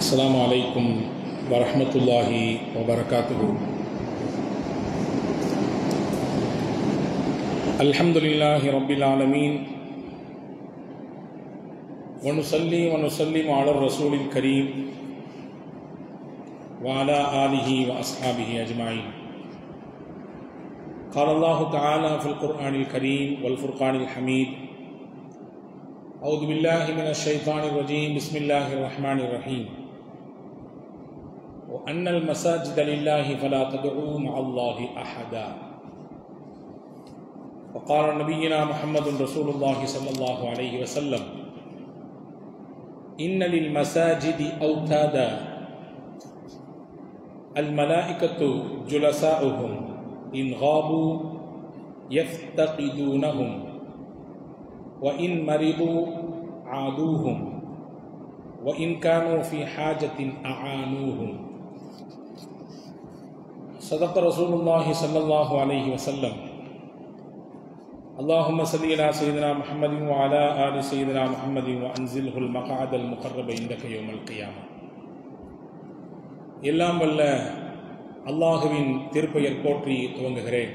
அஸ்ஸலாமு அலைக்கும் வரஹ்மத்துல்லாஹி வபரகாத்துஹு. அல்ஹம்துலில்லாஹி ரப்பில் ஆலமீன் வனுஸல்லி வனுஸல்லிமு அலர் ரசூலில் கரீம் வஅலா ஆலிஹி வஅஸ்ஹாபிஹி அஜ்மஈன். قال الله تعالى في القرآن الكريم والفرقان الحميد: أعوذ بالله من الشيطان الرجيم بسم الله الرحمن الرحيم وأن المساجد لله فلا تدعوا مع الله أحدا. وقال نبينا محمد رسول الله صلى الله عليه وسلم: إن للمساجد أوتادا الملائكة جلساؤهم إن غابوا يفتقدونهم وإن مرضوا عادوهم وإن كانوا في حاجة أعانوهم. صدق رسول الله صلى الله عليه وسلم. اللهم صل على سيدنا محمد وعلى آل سيدنا محمد وأنزله المقعد المقرب عندك يوم القيامة. எல்லாம் வல்ல அல்லாஹுவின் திருப்பெயர் போற்றி துவங்குகிறேன்.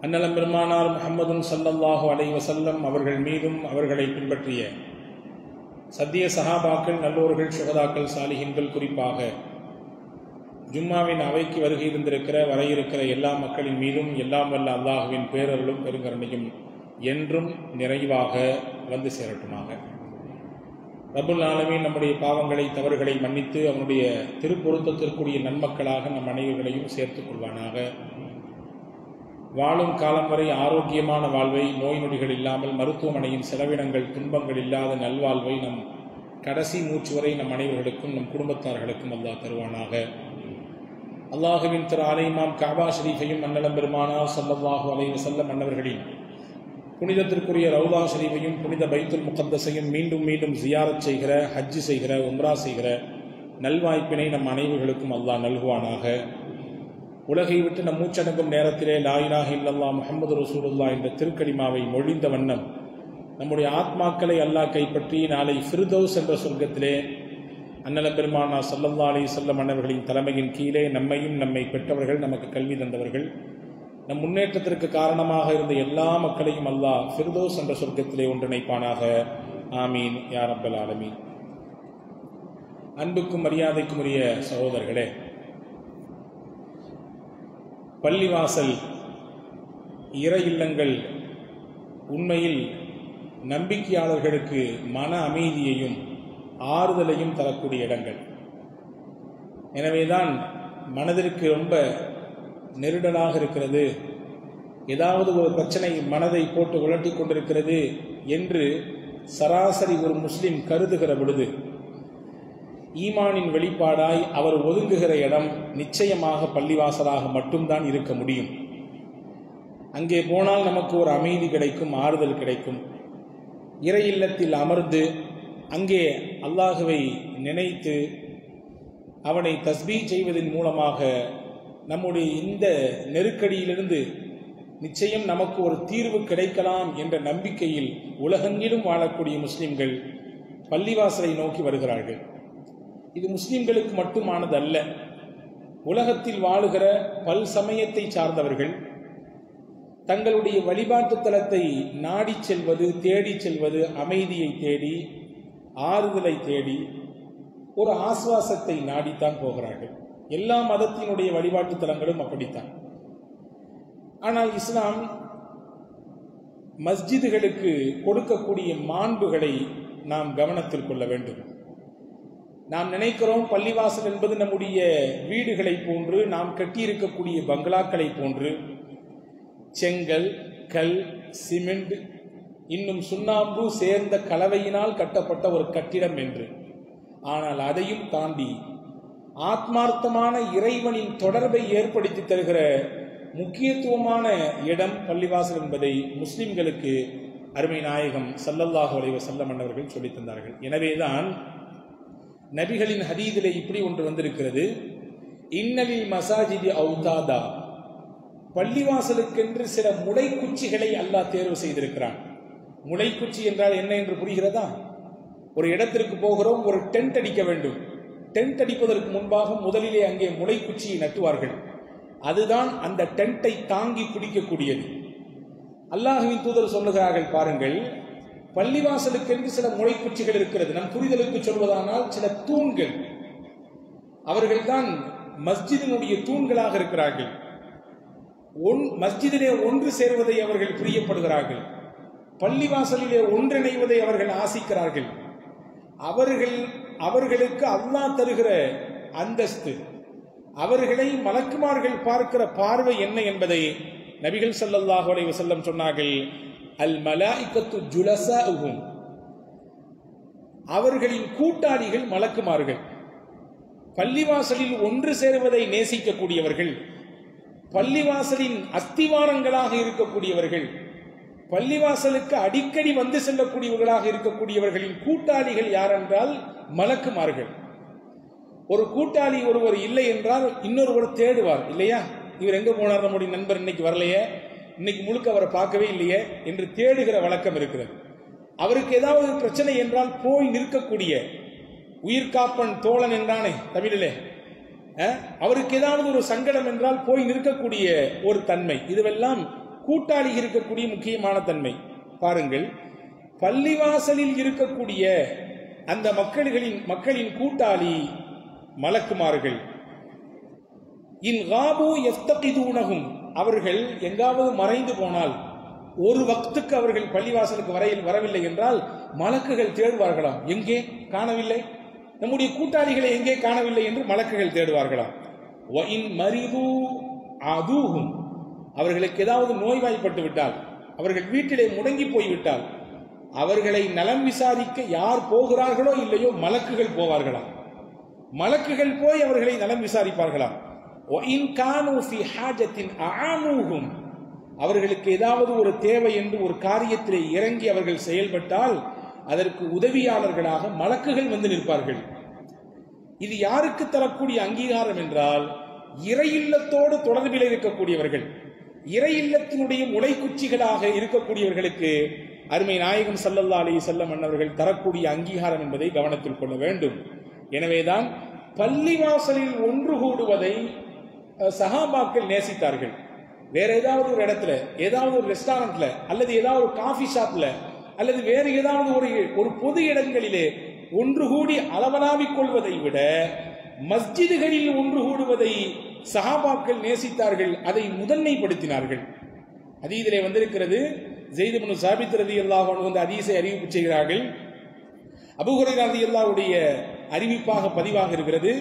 அன்னலம் பெருமானார் முஹம்மதுன் ஸல்லல்லாஹு அலைஹி வஸல்லம் அவர்கள் மீதும் அவர்களை பின்பற்றிய சத்திய சஹாபாக்கள், நல்லோர்கள், சுஹதாக்கள், சாலிஹீன்கள், குறிப்பாக ஜும்மாவின் அவைக்கு வருகை இருந்திருக்கிற வர இருக்கிற எல்லா மக்களின் மீதும் எல்லாம் வல்ல அல்லாஹுவின் பேரருளும் பெருங்கருணையும் என்றும் நிறைவாக வந்து சேரட்டுமாக. ரப்புல் ஆலமீன் நம்முடைய பாவங்களை, தவறுகளை மன்னித்து அவனுடைய திருப்பொருத்தத்திற்குரிய நன்மக்களாக நம் அனைவர்களையும் சேர்த்துக் கொள்வானாக. வாழும் காலம் வரை ஆரோக்கியமான வாழ்வை, நோய் நொடிகள் இல்லாமல், மருத்துவமனையின் செலவினங்கள், துன்பங்கள் இல்லாத நல்வாழ்வை நம் கடைசி மூச்சு வரை நம் அனைவர்களுக்கும் நம் குடும்பத்தார்களுக்கும் அல்லாஹ் தருவானாக. அல்லாஹுவின் திரு ஆலயமாம் கஅபா ஷரீஃபையும் அன்னலம் பெருமானார் ஸல்லல்லாஹு அலைஹி வஸல்லம் அன்னவர்களின் புனிதத்திற்குரிய ரவுதா ஷரீஃபையும் புனித பைத்துல் முகத்தஸையும் மீண்டும் மீண்டும் ஜியாரத் செய்கிற, ஹஜ்ஜு செய்கிற, உம்ரா செய்கிற நல்வாய்ப்பினை நம் அனைவர்களுக்கும் அல்லாஹ் நல்குவானாக. உலகை விட்டு நம் மூச்சடங்கும் நேரத்திலே லா இலாஹ இல்லல்லாஹ் முஹம்மது ரசூலுல்லாஹ் என்ற திருக்கலிமாவை மொழிந்த வண்ணம் நம்முடைய ஆத்மாக்களை அல்லாஹ் கைப்பற்றி நாளை ஃபிர்தௌஸ் என்ற சொர்க்கத்திலே அன்னலம் பெருமானார் ஸல்லல்லாஹு அலைஹி வஸல்லம் அன்னவர்களின் தலைமையின் கீழே நம்மையும், நம்மை பெற்றவர்கள், நமக்கு கல்வி தந்தவர்கள், நம் முன்னேற்றத்திற்கு காரணமாக இருந்த எல்லா மக்களையும் அல்லாஹ் ஃபிர்தௌஸ் என்ற சொர்க்கத்திலே ஒன்றிணைப்பானாக. ஆமீன் யா ரப்பல் ஆலமீன். அன்புக்கும் மரியாதைக்கும் உரிய சகோதரர்களே, பள்ளிவாசல், இறை இல்லங்கள் உண்மையில் நம்பிக்கையாளர்களுக்கு மன அமைதியையும் ஆறுதலையும் தரக்கூடிய இடங்கள். எனவேதான் மனதிற்கு ரொம்ப நெருடலாக இருக்கிறது, ஏதாவது ஒரு பிரச்சனை மனதை போட்டு உலட்டி கொண்டிருக்கிறது என்று சராசரி ஒரு முஸ்லிம் கருதுகிற பொழுது ஈமானின் வெளிப்பாடாய் அவர் ஒதுங்குகிற இடம் நிச்சயமாக பள்ளிவாசலாக மட்டும்தான் இருக்க முடியும். அங்கே போனால் நமக்கு ஒரு அமைதி கிடைக்கும், ஆறுதல் கிடைக்கும். இறை இல்லத்தில் அமர்ந்து அங்கே அல்லாஹுவை நினைத்து அவனை தஸ்பீஹ் செய்வதன் மூலமாக நம்முடைய இந்த நெருக்கடியிலிருந்து நிச்சயம் நமக்கு ஒரு தீர்வு கிடைக்கலாம் என்ற நம்பிக்கையில் உலகெங்கிலும் வாழக்கூடிய முஸ்லிம்கள் பள்ளிவாசலை நோக்கி வருகிறார்கள். இது முஸ்லிம்களுக்கு மட்டுமானது அல்ல. உலகத்தில் வாழுகிற பல் சமயத்தை சார்ந்தவர்கள் தங்களுடைய வழிபாட்டு தலத்தை நாடி செல்வது, தேடி செல்வது, அமைதியை தேடி, ஆறுதலை தேடி, ஒரு ஆஸ்வாசத்தை நாடித்தான் போகிறார்கள். எல்லா மதத்தினுடைய வழிபாட்டு தலங்களும் அப்படித்தான். ஆனால் இஸ்லாம் மஸ்ஜிதுகளுக்கு கொடுக்கக்கூடிய மாண்புகளை நாம் கவனத்தில் கொள்ள வேண்டும். நாம் நினைக்கிறோம் பள்ளிவாசல் என்பது நம்முடைய வீடுகளை போன்று, நாம் கட்டியிருக்கக்கூடிய பங்களாக்களை போன்று செங்கல், கல், சிமெண்ட், இன்னும் சுண்ணாம்பு சேர்ந்த கலவையினால் கட்டப்பட்ட ஒரு கட்டிடம் என்று. ஆனால் அதையும் தாண்டி ஆத்மார்த்தமான இறைவனின் தொடர்பை ஏற்படுத்தி தருகிற முக்கியத்துவமான இடம் பள்ளிவாசல் என்பதை முஸ்லிம்களுக்கு அருமை நாயகம் ஸல்லல்லாஹு அலைஹி வஸல்லம் அன்னவர்கள் சொல்லித் தந்தார்கள். எனவேதான் நபிகளின் ஹதீஸிலே இப்படி ஒன்று வந்திருக்கிறது: இன்னலில் மசாஜிதி அவுதாதா, பள்ளிவாசலுக்கென்று சில முளைக்குச்சிகளை அல்லாஹ் தேர்வு செய்திருக்கிறான். முளைக்குச்சி என்றால் என்ன என்று புரிகிறதா? ஒரு இடத்திற்கு போகிறோம், ஒரு டென்ட் அடிக்க வேண்டும். டென்ட் அடிப்பதற்கு முன்பாக முதலிலே அங்கே முளைக்குச்சியை நட்டுவார்கள். அதுதான் அந்த டென்ட்டை தாங்கி பிடிக்கக்கூடியது. அல்லாஹ்வின் தூதர் சொல்லுகிறார்கள், பாருங்கள், பள்ளிவாசலுக்கென்று சில முளைக்குச்சிகள் இருக்கிறது. நம் புரிதலுக்கு சொல்வதானால் சில தூண்கள், அவர்கள்தான் மஸ்ஜிதினுடைய தூண்களாக இருக்கிறார்கள். மஸ்ஜிதிலே ஒன்று சேர்வதை அவர்கள் பிரியப்படுகிறார்கள். பள்ளிவாசலிலே ஒன்றிணைவதை அவர்கள் ஆசிக்கிறார்கள். அவர்களுக்கு அல்லாஹ் தருகிற அந்தஸ்து, அவர்களை மலக்குமார்கள் பார்க்கிற பார்வை என்ன என்பதை நபிகள் ஸல்லல்லாஹு அலைஹி வஸல்லம் சொன்னார்கள். அல் மலாயிகத்து ஜுலஸாஉஹும், அவர்களின் கூட்டாளிகள் மலக்குமார்கள். பள்ளிவாசலில் ஒன்று சேருவதை நேசிக்கக்கூடியவர்கள், பள்ளிவாசலின் அஸ்திவாரங்களாக இருக்கக்கூடியவர்கள், பள்ளிவாசலுக்கு அடிக்கடி வந்து செல்லக்கூடியவர்களாக இருக்கக்கூடியவர்களின் கூட்டாளிகள் யார் என்றால் மலக்குமார்கள். ஒரு கூட்டாளி ஒருவர் இல்லை என்றால் இன்னொருவர் தேடுவார் இல்லையா? இவர் எங்க போனார், நம்முடைய நண்பர் இன்னைக்கு வரலையே, இன்னைக்கு முழுக்க அவரை பார்க்கவே இல்லையே என்று தேடுகிற வழக்கம் இருக்கிறது. அவருக்கு ஏதாவது பிரச்சனை என்றால் போய் நிற்கக்கூடிய, உயிர்காப்பன் தோழன் என்றானே தமிழிலே, அவருக்கு ஏதாவது ஒரு சங்கடம் என்றால் போய் நிற்கக்கூடிய ஒரு தன்மை, இதுவெல்லாம் கூட்டாளி இருக்கக்கூடிய முக்கியமான தன்மை. பாருங்கள், பள்ளிவாசலில் இருக்கக்கூடிய அந்த மக்களின் கூட்டாளி மலக்குமார்கள். இன் காபு யஃப்தகிதுனஹும், அவர்கள் எங்காவது மறைந்து போனால், ஒரு வக்துக்கு அவர்கள் பள்ளிவாசலுக்கு வரவில்லை என்றால் மலக்குகள் தேடுவார்களாம், எங்கே காணவில்லை, நம்முடைய கூட்டாளிகளை எங்கே காணவில்லை என்று மலக்குகள் தேடுவார்களாம். வஇன் மரிது அதுஹும், அவர்களுக்கு ஏதாவது நோய்வாய்ப்பட்டு விட்டால், அவர்கள் வீட்டிலே முடங்கி போய்விட்டால், அவர்களை நலம் விசாரிக்க யார் போகிறார்களோ இல்லையோ மலக்குகள் போவார்களாம். மலக்குகள் போய் அவர்களை நலம் விசாரிப்பார்களாம். அவர்களுக்கு ஏதாவது ஒரு தேவை என்று ஒரு காரியத்திலே இறங்கி அவர்கள் செயல்பட்டால் அதற்கு உதவியாளர்களாக மலக்குகள் வந்து நிற்பார்கள். இது யாருக்கு தரக்கூடிய அங்கீகாரம் என்றால், இறையில்லத்தோடு தொடர்பில் இருக்கக்கூடியவர்கள், இறையில்லத்தினுடைய முளைக்குச்சிகளாக இருக்கக்கூடியவர்களுக்கு அருமை நாயகம் ஸல்லல்லாஹு அலைஹி வஸல்லம் அவர்கள் தரக்கூடிய அங்கீகாரம் என்பதை கவனத்தில் கொள்ள வேண்டும். எனவேதான் பள்ளிவாசலில் ஒன்று கூடுவதை சஹாபாக்கள் நேசித்தார்கள். வேற ஏதாவது ஒரு இடத்துல, ஏதாவது ஒரு ரெஸ்டாரண்ட்ல, அல்லது ஏதாவது ஒரு காஃபி ஷாப்ல, அல்லது வேறு ஏதாவது ஒரு பொது இடங்களிலே ஒன்று கூடி அளவலாவிக் கொள்வதை விட மஸ்ஜிதுகளில் ஒன்று கூடுவதை சஹாபாக்கள் நேசித்தார்கள், அதை முதன்மைப்படுத்தினார்கள். ஹதீஸிலே வந்திருக்கிறது, ஸைத் இப்னு சாபித் ரலியல்லாஹு அன்ஹு அந்த ஹதீஸை அறிவிப்பு செய்கிறார்கள். அபூ ஹுரைரா ரலியல்லாஹுடைய அறிவிப்பாக பதிவாக இருக்கிறது.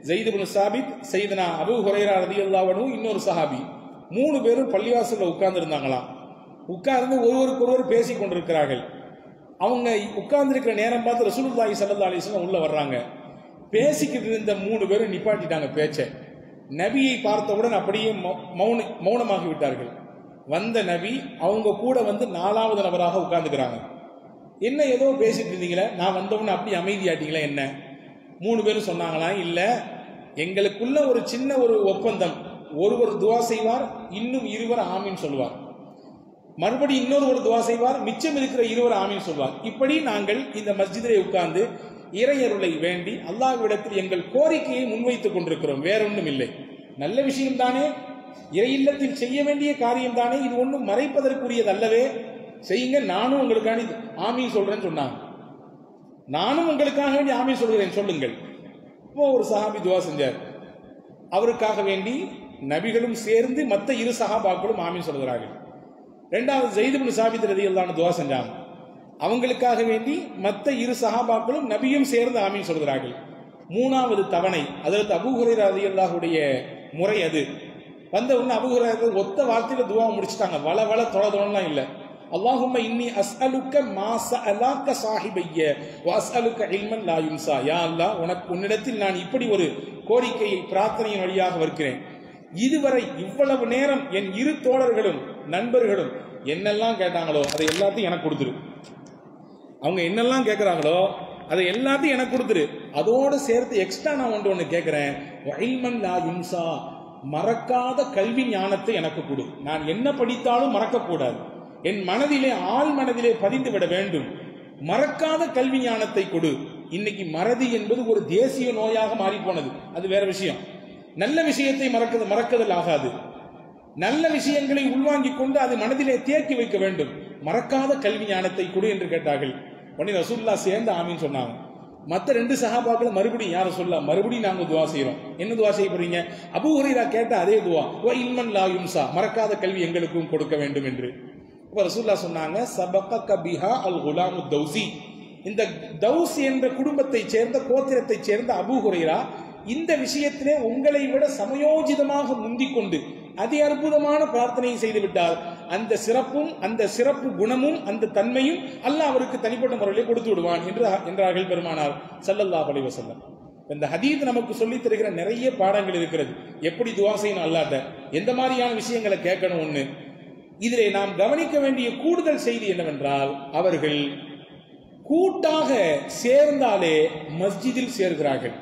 ஸைத் இப்னு சாபித், சையதுனா அபூ ஹுரைரா ரலியல்லாஹு அன்ஹு, இன்னொரு சஹாபி, 3 பேரும் பள்ளிவாசல்ல உட்கார்ந்து இருந்தாங்களாம். உட்கார்ந்து ஒருவருக்கொருவர் பேசிக் கொண்டிருக்கிறார்கள். அவங்க உட்கார்ந்து இருக்கிற நேரம் பார்த்து ரசூலுல்லாஹி ஸல்லல்லாஹு அலைஹி வஸல்லம் உள்ள வர்றாங்க. பேசிக்கிட்டு இருந்த 3 பேரும் நிப்பாட்டிட்டாங்க பேச்சை. நபியை பார்த்தவுடன் அப்படியே மௌனமாகி விட்டார்கள். வந்த நபி அவங்க கூட வந்து 4வது நபராக உட்கார்ந்துக்கிறாங்க. என்ன ஏதோ பேசிட்டு இருந்தீங்களே, நான் வந்தவுடனே அப்படி அமைதியாட்டீங்களா என்ன? 3 பேரும் சொன்னாங்களா, இல்ல, எங்களுக்குள்ள ஒரு சின்ன ஒரு ஒப்பந்தம், ஒருவர் துவா செய்வார், இன்னும் 2 ஆமீன் சொல்வார், மறுபடி இன்னொரு துவா செய்வார், மிச்சம் இருக்கிற 2 ஆமீன் சொல்வார். இப்படி நாங்கள் இந்த மஸ்ஜிதிலே உட்கார்ந்து இறையருளை வேண்டி அல்லாஹ்விடத்தில் எங்கள் கோரிக்கையை முன்வைத்துக் கொண்டிருக்கிறோம், வேறொன்றும் இல்லை. நல்ல விஷயம் தானே, இறையில்லத்தில் செய்ய வேண்டிய காரியம் தானே, இது ஒன்றும் மறைப்பதற்குரியது அல்லவே, செய்யுங்க, நானும் உங்களுக்காக ஆமீன் சொல்றேன்னு சொன்னாங்க. நானும் உங்களுக்காக வேண்டி ஆமீன் சொல்கிறேன், சொல்லுங்கள். இப்போ ஒரு சஹாபி துவா செஞ்சார், அவருக்காக வேண்டி நபிகளும் சேர்ந்து மற்ற 2 சஹாபாக்களும் ஆமீன் சொல்கிறார்கள். 2வது ஸைத் இப்னு சாபித் ரலியல்லாஹு அன்ஹு துவா செஞ்சாங்க, அவங்களுக்காக வேண்டி மற்ற 2 சஹாபாக்களும் நபியும் சேர்ந்து ஆமீன் சொல்கிறார்கள். 3வது தவணை அதற்கு அபூ ஹுரைரா ரலியல்லாஹுடைய முறை அது வந்த உடனே அபூ ஹுரைரா ஒத்த வார்த்தையில துவா முடிச்சுட்டாங்க, வள தொழலாம் இல்லை. அல்லாஹும்ம இன்னி அஸ்அலுக்க மா ஸஅலக ஸாஹிபய்ய வ அஸ்அலுக இல்மன் லா யுன்ஸா. யா அல்லாஹ், உன்னிடத்தில் நான் இப்படி ஒரு கோரிக்கையை பிரார்த்தனையின் வழியாக வைக்கிறேன். இதுவரை இவ்வளவு நேரம் என் 2 தோழர்களும் நண்பர்களும் என்னெல்லாம் கேட்டாங்களோ அதை எல்லாத்தையும் எனக்கு கொடுத்துரு. அவங்க என்னெல்லாம் கேட்கிறாங்களோ அதை எல்லாத்தையும் எனக்கு கொடுத்துரு. அதோடு சேர்த்து எக்ஸ்ட்ரா நான் ஒன்று கேட்கிறேன், இல்மன் லா யுன்ஸா, மறக்காத கல்வி ஞானத்தை எனக்கு கொடு. நான் என்ன படித்தாலும் மறக்கக்கூடாது, என் மனதிலே ஆள் மனதிலே பதிந்து விட வேண்டும். மறக்காத கல்வி ஞானத்தை கொடு. இன்னைக்கு மறதி என்பது ஒரு தேசிய நோயாக மாறி போனது, அது வேற விஷயம். நல்ல விஷயத்தை மறக்குதல் ஆகாது. நல்ல விஷயங்களை உள்வாங்கிக் கொண்டு அது மனதிலே தேக்கி வைக்க வேண்டும். மறக்காத கல்வி ஞானத்தை கொடு என்று கேட்டார்கள். உடனே ரசூலுல்லாஹ் சேர்ந்து ஆமீன் சொன்னாங்க. மற்ற 2 சஹாபாக்கள் மறுபடியும் யார சொல்ல, மறுபடியும் நாங்க துவா செய்யறோம். என்ன துவா செய்ய போறீங்க? அபூ ஹுரைரா கேட்ட அதே துவா, வ இல்மன் லா யுன்சா, மறக்காத கல்வி எங்களுக்கும் கொடுக்க வேண்டும் என்று. அப்ப ரசூலுல்லாஹ் சொன்னாங்க, சபகக பிஹா அல் குலாமு தௌசி, இந்த தௌஸ் என்ற குடும்பத்தை சேர்ந்த கோத்திரத்தை சேர்ந்த அபூ ஹுரைரா இந்த விஷயத்திலே உங்களை விட சமயோஜிதமாக முந்திக் கொண்டு அதி அற்புதமான பிரார்த்தனை செய்து விட்டால் அந்த சிறப்பும் அந்த சிறப்பு குணமும் அந்த தன்மையும் அல்லாஹ் அவருக்கு தனிப்பட்ட முறையிலே கொடுத்து விடுவான் என்றார்கள் பெருமானார் ஸல்லல்லாஹு அலைஹி வஸல்லம். இந்த ஹதீஸ் நமக்கு சொல்லித் தருகிற நிறைய பாடங்கள் இருக்கிறது. எப்படி துஆ செய்யணும் அல்லாஹ்ட்ட, எந்த மாதிரியான விஷயங்களை கேட்கணும். ஒண்ணு, இதிலே நாம் கவனிக்க வேண்டிய கூடுதல் செய்தி என்னவென்றால், அவர்கள் கூட்டாக சேர்ந்தாலே மஸ்ஜிதில் சேர்கிறார்கள்.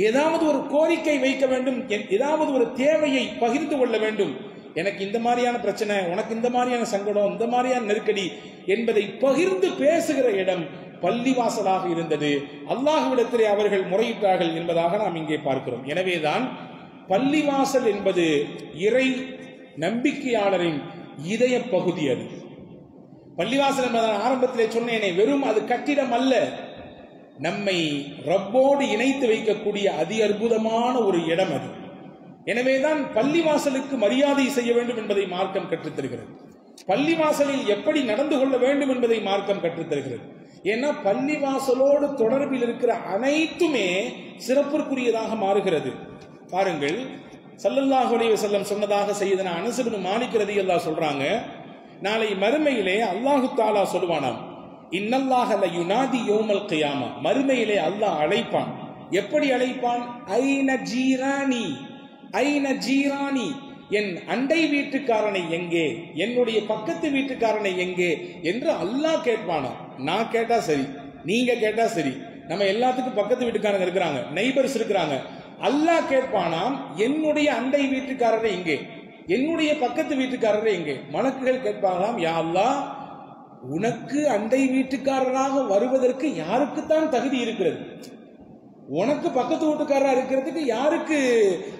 ஏதாவது ஒரு கோரிக்கை வைக்க வேண்டும், ஏதாவது ஒரு தேவையை பகிர்ந்து கொள்ள வேண்டும். எனக்கு இந்த மாதிரியான பிரச்சனை, உனக்கு இந்த மாதிரியான சங்கடம், இந்த மாதிரியான நெருக்கடி என்பதை பகிர்ந்து பேசுகிற இடம் பள்ளிவாசலாக இருந்தது. அல்லாஹ்விடத்திலே அவர்கள் முறையிட்டார்கள் என்பதாக நாம் இங்கே பார்க்கிறோம். எனவேதான் பள்ளிவாசல் என்பது இறை நம்பிக்கையாளரின் இதய பகுதி. அது பள்ளிவாசல் என்பதன் ஆரம்பத்திலே சொன்னேனே, வெறும் அது கட்டிடம் அல்ல, நம்மை ரப்போடு இணைத்து வைக்கக்கூடிய அதி அற்புதமான ஒரு இடம் அது. எனவேதான் பள்ளிவாசலுக்கு மரியாதை செய்ய வேண்டும் என்பதை மார்க்கம் கற்றுத்தருகிறது. பள்ளிவாசலில் எப்படி நடந்து கொள்ள வேண்டும் என்பதை மார்க்கம் கற்றுத்தருகிறது. ஏன்னா பள்ளிவாசலோடு தொடர்பில் இருக்கிற அனைத்துமே சிறப்பிற்குரியதாக மாறுகிறது. பாருங்கள், ஸல்லல்லாஹு அலைஹி வஸல்லம் சொன்னதாக சய்யிதனா அனஸ் இப்னு மாலிக் ரலியல்லாஹு சொல்றாங்க, நாளை மறுமையிலே அல்லாஹு தஆலா சொல்வானாம், இன்னல்லாஹ லயுனாதி யௌமல் கியாமா, மறுமையிலே அல்லாஹ் அழைப்பான். எப்படி அழைப்பான்? ஐன ஜீரானி, ஐன ஜீரானி, என் அண்டை வீட்டுக்காரனை எங்கே, என்னுடைய பக்கத்து வீட்டுக்காரனை எங்கே என்று அல்லாஹ் கேட்பானா. நான் கேட்டா சரி, நீங்க கேட்டா சரி, நம்ம எல்லாத்துக்கும் பக்கத்து வீட்டுக்காரங்க இருக்கிறாங்க, நெய்பர்ஸ் இருக்கிறாங்க. அல்லாஹ் கேட்பானாம், என்னுடைய அண்டை வீட்டுக்காரரை எங்கே, என்னுடைய பக்கத்து வீட்டுக்காரரை எங்கே. மலக்குகள் கேட்பாங்களாம், யா அல்லாஹ், உனக்கு அண்டை வீட்டுக்காரராக வருவதற்கு யாருக்குத்தான் தகுதி இருக்கிறது? உனக்கு பக்கத்து வீட்டுக்காரரா இருக்கிறதுக்கு யாருக்கு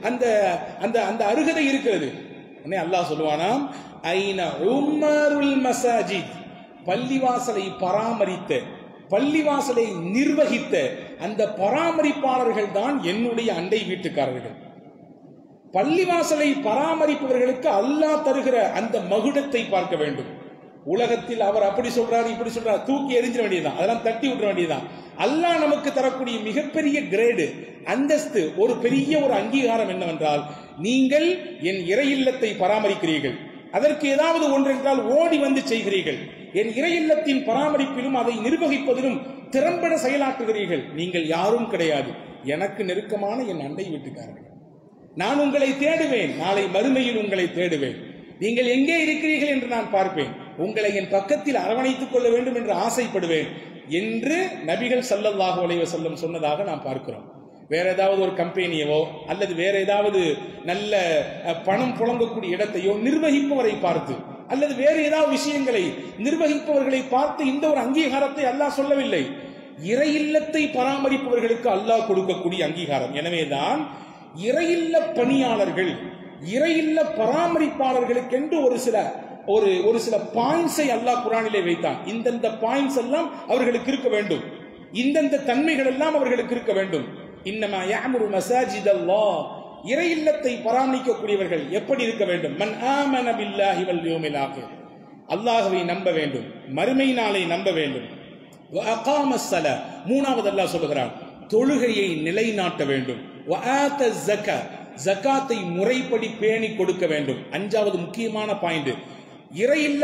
அந்த அந்த அந்த அருகதை இருக்கிறது? உடனே அல்லாஹ் சொல்லுவானாம், ஐன உம்மருல் மசாஜித், பள்ளிவாசலை பராமரித்த, பள்ளிவாசலை நிர்வகித்த அந்த பராமரிப்பாளர்கள் தான் என்னுடைய அண்டை வீட்டுக்காரர்கள். பள்ளிவாசலை பராமரிப்பவர்களுக்கு அல்லாஹ் தருகிற அந்த மகுடத்தை பார்க்க வேண்டும். உலகத்தில் அவர் அப்படி சொல்றாரு, இப்படி சொல்றாரு, தூக்கி எறிஞ்சிட வேண்டியதுதான், அதெல்லாம் தட்டி விட்டுற வேண்டியதுதான். அல்லாஹ் நமக்கு தரக்கூடிய மிகப்பெரிய கிரேடு, அந்தஸ்து, ஒரு பெரிய ஒரு அங்கீகாரம் என்னவென்றால், நீங்கள் என் இறை இல்லத்தை பராமரிக்கிறீர்கள், அதற்கு ஏதாவது ஒன்று என்றால் ஓடி வந்து செய்கிறீர்கள், என் இறை இல்லத்தின் பராமரிப்பிலும் அதை நிர்வகிப்பதிலும் திறம்பட செயலாற்றுகிறீர்கள். நீங்கள் யாரும் கிடையாது, எனக்கு நெருக்கமான என் அண்டை வீட்டுக்காரர்கள். நான் உங்களை தேடுவேன், நாளை மறுமையில் உங்களை தேடுவேன், நீங்கள் எங்கே இருக்கிறீர்கள் என்று நான் பார்ப்பேன், உங்களை என் பக்கத்தில் அரவணைத்துக் கொள்ள வேண்டும் என்று ஆசைப்படுவேன் என்று நபிகள் ஸல்லல்லாஹு அலைஹி வஸல்லம் சொன்னதாக நாம் பார்க்கிறோம். வேற ஏதாவது ஒரு கம்பெனியவோ அல்லது வேற ஏதாவது நல்ல பணம் புழங்கக்கூடிய இடத்தையோ நிர்வகிப்பவரை பார்த்து அல்லது வேறு ஏதாவது விஷயங்களை நிர்வகிப்பவர்களை பார்த்து இந்த ஒரு அங்கீகாரத்தை அல்லாஹ் சொல்லவில்லை. இறை இல்லத்தை பராமரிப்பவர்களுக்கு அல்லாஹ் கொடுக்கக்கூடிய அங்கீகாரம். எனவேதான் இறையில்ல பணியாளர்கள், இறையில்ல பராமரிப்பாளர்களுக்கு என்று ஒரு சில பாயிண்ட்ஸை அல்லாஹ் குர்ஆனிலே வைத்தான். இந்தந்த பாயிண்ட்ஸ் எல்லாம் அவர்களுக்கு இருக்க வேண்டும், இந்தந்த தன்மைகள் எல்லாம் அவர்களுக்கு இருக்க வேண்டும். இன்னமா யஅமுரு மசாஜிதல்லாஹ், இறை இல்லத்தை பராமரிக்கக்கூடியவர்கள் எப்படி இருக்க வேண்டும்? மன் ஆமன பில்லாஹி வல் யௌமில் ஆகிர், அல்லாஹ்வை நம்ப வேண்டும், மறுமை நாளை நம்ப வேண்டும். வ அகாமஸ் ஸலா, மூணாவது அல்லாஹ் சொல்கிறான், தொழுகையை நிலைநாட்ட வேண்டும். வ ஆத ஸக்கா, ஜகாத்தை முறைப்படி பேணி கொடுக்க வேண்டும். அஞ்சாவது முக்கியமான பாயிண்ட், இறையில்ல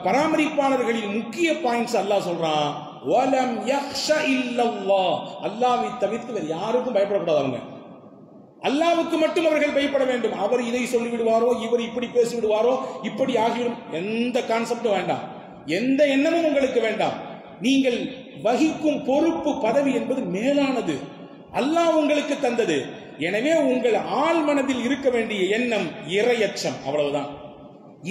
பராமரிப்பாளர்களின் முக்கிய பாயிண்ட்ஸ் அல்லாஹ் சொல்றான், வலம் யக்ஷ இல்லல்லாஹ், அல்லாஹ்வை தவிர்த்து வேறு யாருக்கும் பயப்படக்கூடாது. அவங்க அல்லாஹ்வுக்கு மட்டும் அவர்கள் பயப்பட வேண்டும். அவர் இதை சொல்லி விடுவாரோ, இவர் இப்படி பேசி விடுவாரோ, இப்படி ஆகிவிடும், எந்த கான்செப்டும் வேண்டாம், எந்த எண்ணமும் உங்களுக்கு வேண்டாம். நீங்கள் வகிக்கும் பொறுப்பு பதவி என்பது மேலானது, அல்லாஹ் உங்களுக்கு தந்தது. எனவே உங்கள் ஆள் மனதில் இருக்க வேண்டிய எண்ணம் இறையச்சம், அவ்வளவுதான்.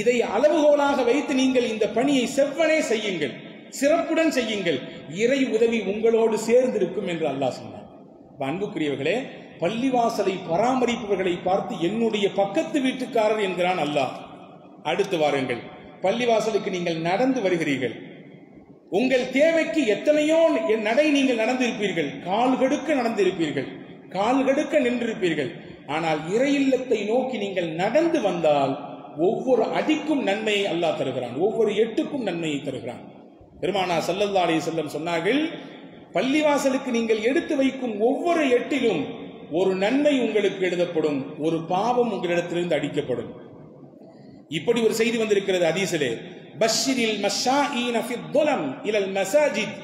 இதை அளவுகோலாக வைத்து நீங்கள் இந்த பணியை செவ்வனே செய்யுங்கள். சிறப்புடன் செய்யுங்கள், இறை உதவி உங்களோடு சேர்ந்திருக்கும் என்று அல்லாஹ் சொன்னார். அன்புக்குரியவர்களே, பள்ளிவாசலை பராமரிப்பவர்களை பார்த்து என்னுடைய பக்கத்து வீட்டுக்காரர் என்கிறான் அல்லாஹ். அடுத்து வாருங்கள், பள்ளிவாசலுக்கு நீங்கள் நடந்து வருகிறீர்கள், உங்கள் தேவைக்கு எத்தனையோ நடை நீங்கள் நடந்திருப்பீர்கள், கால் கடுக்க நடந்திருப்பீர்கள், கால் கடுக்க நின்றிருப்பீர்கள். ஆனால் இறை இல்லத்தை நோக்கி நீங்கள் நடந்து வந்தால் ஒவ்வொரு அடிக்கும் நன்மையை அல்லாஹ் தருகிறான், ஒவ்வொரு எட்டுக்கும் நன்மையை தருகிறான். பெருமானார் ஸல்லல்லாஹு அலைஹி வஸல்லம் சொன்னார்கள், பள்ளிவாசலுக்கு நீங்கள் எடுத்து வைக்கும் ஒவ்வொரு எட்டிலும் ஒரு நன்மை உங்களுக்கு எழுதப்படும், ஒரு பாவம் உங்களிடத்திலிருந்து அடிக்கப்படும். இப்படி ஒரு செய்தி வந்திருக்கிறது ஹதீஸிலே, பஷ்ஷிரில் மஷாஈன ஃபித் துலம் இலல் மசாஜித்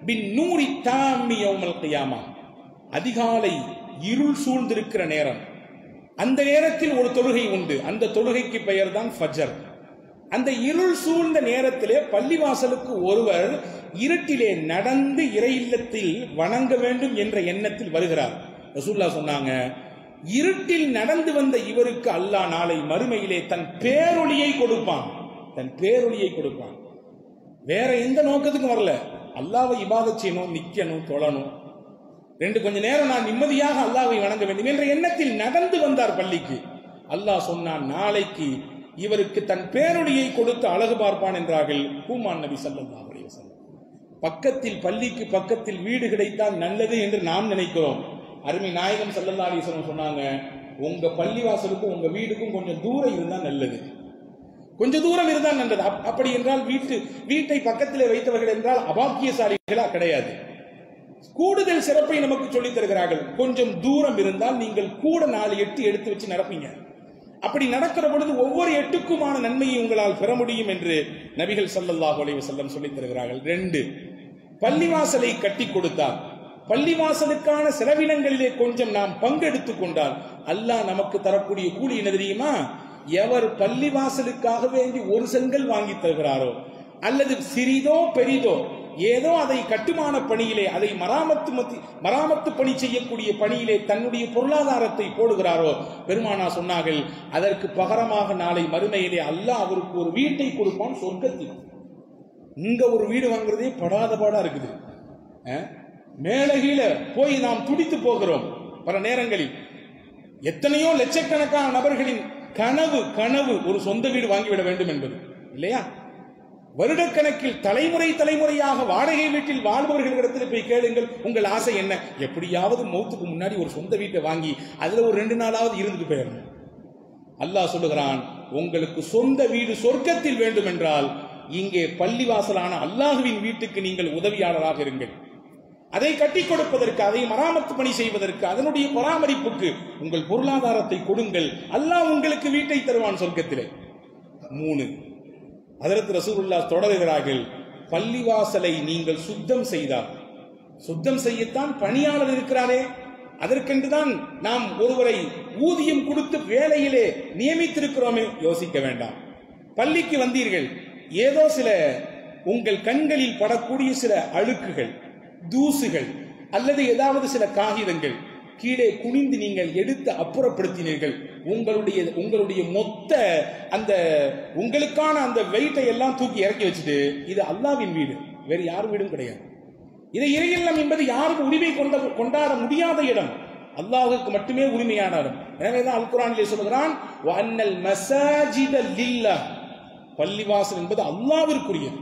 பின் நூரி தாமி யௌமல் கியாமா. அதிகாலை இருள் சூழ்ந்திருக்கிற நேரம், அந்த நேரத்தில் ஒரு தொழுகை உண்டு, அந்த தொழுகைக்கு பெயர் தான் ஃபஜர். அந்த இருள் சூழ்ந்த நேரத்திலே பள்ளிவாசலுக்கு ஒருவர் இருட்டிலே நடந்து இறை இல்லத்தில் வணங்க வேண்டும் என்ற எண்ணத்தில் வருகிறார். ரசூலுல்லாஹ் சொன்னாங்க, இருட்டில் நடந்து வந்த இவருக்கு அல்லாஹ் நாளை மறுமையிலே தன் பேரொளியை கொடுப்பான், தன் பேரொளியை கொடுப்பான். வேற எந்த நோக்கத்துக்கும் வரல, அல்லாஹ்வை இபாதத் செய்யணும், நிக்கணும், தொழணும், கொஞ்ச நேரம் நான் நிம்மதியாக அல்லாஹ்வை வணங்க வேண்டும் என்ற எண்ணத்தில் நடந்து வந்தார் பள்ளிக்கு. அல்லாஹ் சொன்னான், நாளைக்கு இவருக்கு தன் பேரொளியை கொடுத்து அழகு பார்ப்பான் என்றார்கள் பூமான் நபி ஸல்லல்லாஹு அலைஹி வஸல்லம். பக்கத்தில், பள்ளிக்கு பக்கத்தில் வீடு கிடைத்தால் நல்லது என்று நாம் நினைக்கிறோம். அருமை நாயகம் ஸல்லல்லாஹு அலைஹி வஸல்லம் சொன்னாங்க, உங்க பள்ளிவாசலுக்கும் உங்க வீடுக்கும் கொஞ்சம் தூரம் இருந்தா நல்லது, கொஞ்சம் தூரம் இருந்தால் நல்லது. அப்படி என்றால் வீட்டை பக்கத்திலே வைத்தவர்கள் என்றால் அபாக்கியசாலிகளா கிடையாது. கூடுதல் சிறப்பை நமக்கு சொல்லித் தருகிறார்கள். கொஞ்சம் தூரம் இருந்தால் நீங்கள் கூட 4 எட்டு எடுத்து வச்சு நடப்பீங்க. அப்படி நடக்கிற பொழுது ஒவ்வொரு எட்டுக்குமான நன்மையை உங்களால் பெற முடியும் என்று நபிகள் ஸல்லல்லாஹு அலைஹி வஸல்லம் சொல்லித் தருகிறார்கள். 2, பள்ளிவாசலை கட்டி கொடுத்தால், பள்ளிவாசலுக்கான செலவினங்களிலே கொஞ்சம் நாம் பங்கெடுத்துக் கொண்டால் அல்லாஹ் நமக்கு தரக்கூடிய கூலி என்ன தெரியுமா? எவர் பள்ளிவாசலுக்காக வேண்டி ஒரு செங்கல் வாங்கி தருகிறாரோ, அல்லது சிறிதோ பெரிதோ ஏதோ அதை கட்டுமான பணியிலே, அதை மராமத்து பணி செய்யக்கூடிய பணியிலே தன்னுடைய பொருளாதாரத்தை போடுகிறாரோ, பெருமானா சொன்னார்கள், அதற்கு பகரமாக நாளை மறுமையிலே அல்லாஹ் அவருக்கு ஒரு வீட்டை கொடுப்பான் சொர்க்கத்தில். இங்க ஒரு வீடு வாங்குறதே படாத பாடா இருக்குது. மேலகீழ போய் நாம் துடித்து போகிறோம். பல நேரங்களில் எத்தனையோ லட்சக்கணக்கான நபர்களின் கனவு ஒரு சொந்த வீடு வாங்கிவிட வேண்டும் என்பது இல்லையா? வருடக்கணக்கில் தலைமுறையாக வாடகை வீட்டில் வாழ்பவர்களிடத்தில் போய் கேளுங்கள், உங்கள் ஆசை என்ன? எப்படியாவது மௌத்துக்கு முன்னாடி ஒரு சொந்த வீட்டை வாங்கி அதுல ஒரு 2 நாளாவது இருந்துட்டு போயிடணும். அல்லாஹ் சொல்லுகிறான், உங்களுக்கு சொந்த வீடு சொர்க்கத்தில் வேண்டும் என்றால் இங்கே பள்ளிவாசலான அல்லாஹுவின் வீட்டுக்கு நீங்கள் உதவியாளராக இருங்கள். அதை கட்டி கொடுப்பதற்கு, அதை மராமத்து பணி செய்வதற்கு, அதனுடைய பராமரிப்புக்கு உங்கள் பொருளாதாரத்தை கொடுங்கள். அல்லாஹ் உங்களுக்கு வீட்டை தருவான் சொர்க்கத்திலே. 3, ஹஜ்ரத் ரசூலுல்லாஹ் தொடர்கிறார்கள், பள்ளிவாசலை நீங்கள் சுத்தம் செய்தால், சுத்தம் செய்யத்தான் பணியாளர் இருக்கிறாரே, அதற்கென்றுதான் நாம் ஒருவரை ஊதியம் கொடுத்து வேலையிலே நியமித்திருக்கிறோமே, யோசிக்க வேண்டாம். பள்ளிக்கு வந்தீர்கள், ஏதோ சில உங்கள் கண்களில் படக்கூடிய சில அழுக்குகள், தூசுகள் அல்லது ஏதாவது சில காகிதங்கள் கீழே குனிந்து நீங்கள் எடுத்து அப்புறப்படுத்தினீர்கள். உங்களுடைய மொத்த அந்த உங்களுக்கான அந்த வெயிட்டை எல்லாம் தூக்கி இறக்கி வச்சுட்டு, இது அல்லாஹ்வின் வீடு, வேறு யார் வீடும் கிடையாது. இதை இறை இல்லம் என்பது யாருக்கும் உரிமை கொண்டாட முடியாத இடம், அல்லாஹ்வுக்கு மட்டுமே உரிமையான இடம். எனவேதான் அல் குர்ஆனிலே சொல்கிறான், வஅன்னல் மஸாஜித லில்லாஹ், பள்ளிவாசல் என்பது அல்லாஹ்விற்குரியது.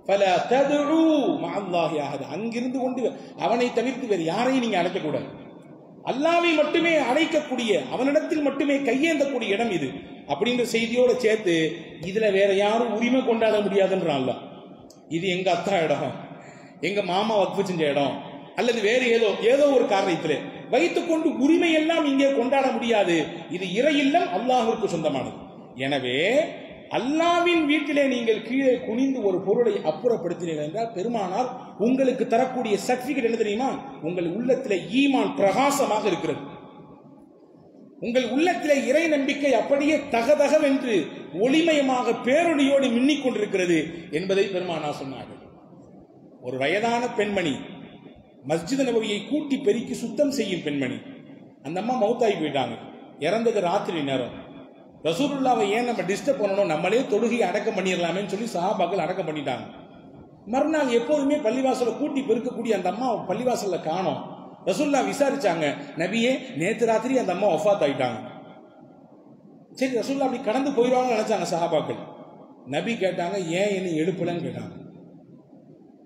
ஃபலா ததுஉ மஅல்லாஹி அஹத, அங்கிருந்து கொண்டு அவனை தவிர்த்து வேறு யாரையும் நீங்க அழைக்க கூடாது. அல்லாஹ்வை மட்டுமே அழைக்கக்கூடிய, அவனிடத்தில் மட்டுமே கையேந்தக்கூடிய இடம் இது அப்படின்ற செய்தியோட சேர்த்து இதுல வேற யாரும் உரிமை கொண்டாட முடியாதுன்றான் அல்லாஹ். இது எங்க அத்தா இடம், எங்க மாமா வக்ஃபு செஞ்ச இடம், அல்லது வேறு ஏதோ ஒரு காரணத்திலே வைத்துக்கொண்டு உரிமை எல்லாம் இங்கே கொண்டாட முடியாது. இது இறை இல்லம், அல்லாஹ்விற்கு சொந்தமானது. எனவே அல்லாஹ்வின் வீட்டிலே நீங்கள் கீழே குனிந்து ஒரு பொருளை அப்புறப்படுத்தினீர்கள் என்றால் பெருமானார் உங்களுக்கு தரக்கூடிய சர்டிபிகேட் என்ன தெரியுமா? உங்கள் உள்ளத்திலே ஈமான் பிரகாசமாக இருக்கிறது, உங்கள் உள்ளத்திலே இறை நம்பிக்கை அப்படியே தகதகவென்று ஒளிமயமாக பேரொளியோடு மின்னிக் கொண்டிருக்கிறது என்பதை பெருமானார் சொன்னார்கள். ஒரு வயதான பெண்மணி, மஸ்ஜித் நபவியை கூட்டி பெருக்கி சுத்தம் செய்யும் பெண்மணி, அந்த அம்மா மௌத்தாகி போயிட்டாங்க. இறந்தது ராத்திரி நேரம். ரசூலுல்லாவை ஏன் நம்ம டிஸ்டர்ப் பண்ணணும், நம்மளே தொழுகையை அடக்கம் பண்ணிடலாமேன்னு சொல்லி சஹாபாக்கள் அடக்கம் பண்ணிட்டாங்க. மறுநாள் எப்போதுமே பள்ளிவாசலை கூட்டி பெருக்கக்கூடிய அந்த அம்மா பள்ளிவாசல்ல காணோம். ரசூல்லா விசாரிச்சாங்க, நபியே நேத்து ராத்திரி அந்த அம்மா வஃபாத் ஆயிட்டாங்க. சரி, ரசூல்லா அப்படி கடந்து போயிடுவாங்கன்னு நினைச்சாங்க சஹாபாக்கள். நபி கேட்டாங்க, ஏன் என்னை எழுப்பலன்னு கேட்டாங்க.